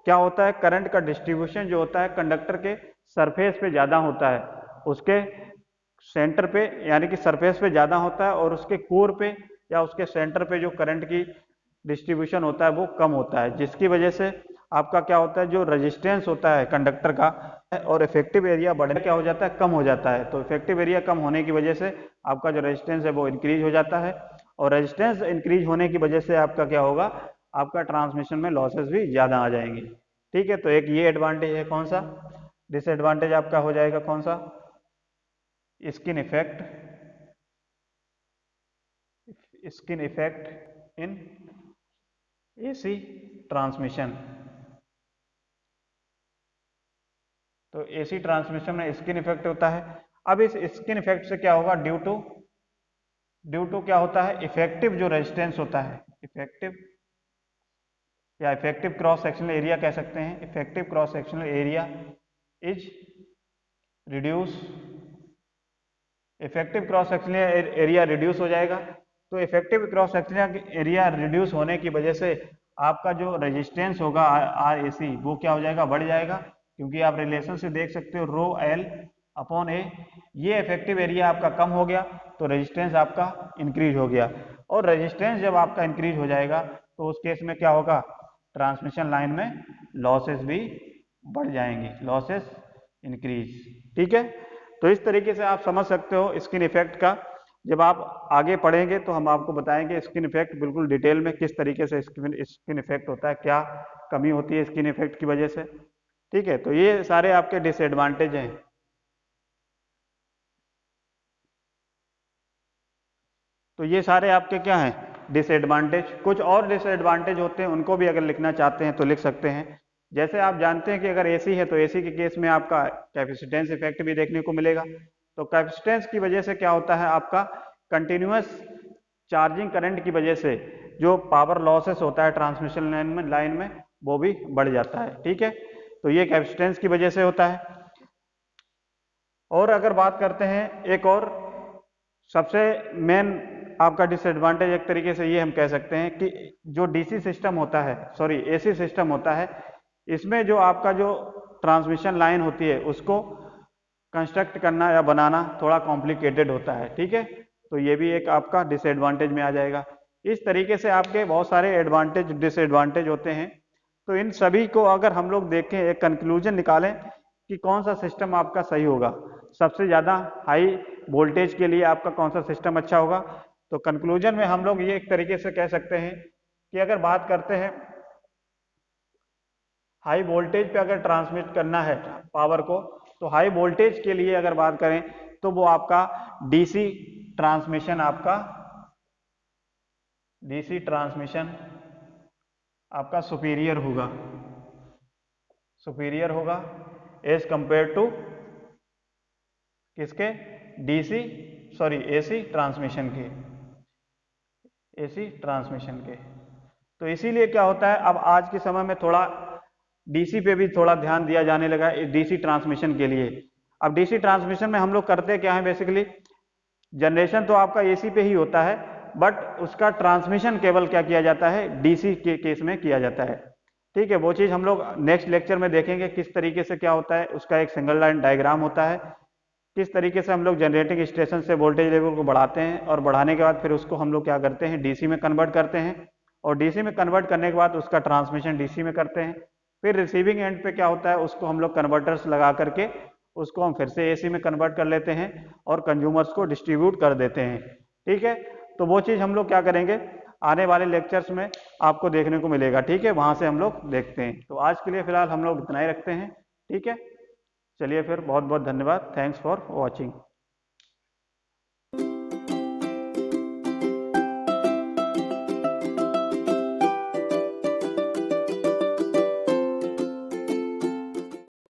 क्या होता है, करंट का डिस्ट्रीब्यूशन जो होता है कंडक्टर के सरफेस पे ज़्यादा होता है, उसके सेंटर पे यानी कि सरफेस पे ज़्यादा होता है, और उसके कोर पे या उसके सेंटर पे जो करंट की डिस्ट्रीब्यूशन होता है वो कम होता है, जिसकी वजह से आपका क्या होता है, जो रेजिस्टेंस होता है कंडक्टर का और इफेक्टिव एरिया बढ़ने क्या हो जाता है, कम हो जाता है। तो इफेक्टिव एरिया कम होने की वजह से आपका जो रेजिस्टेंस है वो इंक्रीज हो जाता है, और रेजिस्टेंस इंक्रीज होने की वजह से आपका क्या होगा, आपका ट्रांसमिशन में लॉसेस भी ज़्यादा आ जाएंगे। ठीक है, तो एक ये एडवांटेज है, कौन सा डिसएडवांटेज आपका हो जाएगा, कौन सा, skin effect in AC transmission. तो एसी ट्रांसमिशन में स्किन इफेक्ट होता है। अब इस स्किन इफेक्ट से क्या होगा, ड्यू टू क्या होता है, इफेक्टिव जो रेजिस्टेंस होता है, इफेक्टिव या इफेक्टिव क्रॉस सेक्शनल एरिया कह सकते हैं, effective cross sectional area is reduce, effective cross sectional area reduce हो जाएगा। तो effective cross sectional area reduce होने की वजह से आपका जो रेजिस्टेंस होगा आर ए सी वो क्या हो जाएगा, बढ़ जाएगा, क्योंकि आप रिलेशन से देख सकते हो रो एल अपॉन ए, ये इफेक्टिव एरिया आपका कम हो गया तो रेजिस्टेंस आपका इंक्रीज हो गया, और रेजिस्टेंस जब आपका इंक्रीज हो जाएगा तो उस केस में क्या होगा, ट्रांसमिशन लाइन में लॉसेस भी बढ़ जाएंगे, लॉसेस इंक्रीज। ठीक है, तो इस तरीके से आप समझ सकते हो स्किन इफेक्ट का। जब आप आगे पढ़ेंगे तो हम आपको बताएंगे स्किन इफेक्ट बिल्कुल डिटेल में किस तरीके से स्किन इफेक्ट होता है, क्या कमी होती है स्किन इफेक्ट की वजह से। ठीक है, तो ये सारे आपके डिसएडवांटेज हैं। तो ये सारे आपके क्या हैं, डिसएडवांटेज। कुछ और डिसएडवांटेज होते हैं, उनको भी अगर लिखना चाहते हैं तो लिख सकते हैं। जैसे आप जानते हैं कि अगर एसी है तो एसी के केस में आपका कैपेसिटेंस इफेक्ट भी देखने को मिलेगा। तो कैपेसिटेंस की वजह से क्या होता है, आपका कंटिन्यूअस चार्जिंग करंट की वजह से जो पावर लॉसेस होता है ट्रांसमिशन लाइन में वो भी बढ़ जाता है। ठीक है, तो ये कैपेसिटेंस की वजह से होता है। और अगर बात करते हैं एक और सबसे मेन आपका डिसएडवांटेज, एक तरीके से ये हम कह सकते हैं कि जो डीसी सिस्टम होता है, सॉरी एसी सिस्टम होता है, इसमें जो आपका जो ट्रांसमिशन लाइन होती है उसको कंस्ट्रक्ट करना या बनाना थोड़ा कॉम्प्लिकेटेड होता है। ठीक है, तो ये भी एक आपका डिसएडवांटेज में आ जाएगा। इस तरीके से आपके बहुत सारे एडवांटेज डिसएडवांटेज होते हैं। तो इन सभी को अगर हम लोग देखें, एक कंक्लूजन निकालें कि कौन सा सिस्टम आपका सही होगा, सबसे ज़्यादा हाई वोल्टेज के लिए आपका कौन सा सिस्टम अच्छा होगा, तो कंक्लूजन में हम लोग ये एक तरीके से कह सकते हैं कि अगर बात करते हैं हाई वोल्टेज पे अगर ट्रांसमिट करना है पावर को, तो हाई वोल्टेज के लिए अगर बात करें तो वो आपका डीसी ट्रांसमिशन आपका सुपीरियर होगा एज कंपेयर टू किसके, एसी ट्रांसमिशन के। तो इसीलिए क्या होता है, अब आज के समय में थोड़ा डीसी पे भी थोड़ा ध्यान दिया जाने लगा है डीसी ट्रांसमिशन के लिए। अब डीसी ट्रांसमिशन में हम लोग करते क्या है, बेसिकली जनरेशन तो आपका एसी पे ही होता है, बट उसका ट्रांसमिशन केवल क्या किया जाता है, डीसी के केस में किया जाता है। ठीक है, वो चीज़ हम लोग नेक्स्ट लेक्चर में देखेंगे किस तरीके से क्या होता है, उसका एक सिंगल लाइन डायग्राम होता है, किस तरीके से हम लोग जनरेटिंग स्टेशन से वोल्टेज लेवल को बढ़ाते हैं और बढ़ाने के बाद फिर उसको हम लोग क्या करते हैं, डीसी में कन्वर्ट करते हैं, और डीसी में कन्वर्ट करने के बाद उसका ट्रांसमिशन डीसी में करते हैं। फिर रिसीविंग एंड पे क्या होता है, उसको हम लोग कन्वर्टर्स लगा करके उसको हम फिर से एसी में कन्वर्ट कर लेते हैं और कंज्यूमर्स को डिस्ट्रीब्यूट कर देते हैं। ठीक है, तो वो चीज़ हम लोग क्या करेंगे, आने वाले लेक्चर्स में आपको देखने को मिलेगा। ठीक है, वहाँ से हम लोग देखते हैं। तो आज के लिए फिलहाल हम लोग इतना ही रखते हैं। ठीक है, चलिए फिर बहुत बहुत धन्यवाद। Thanks for watching.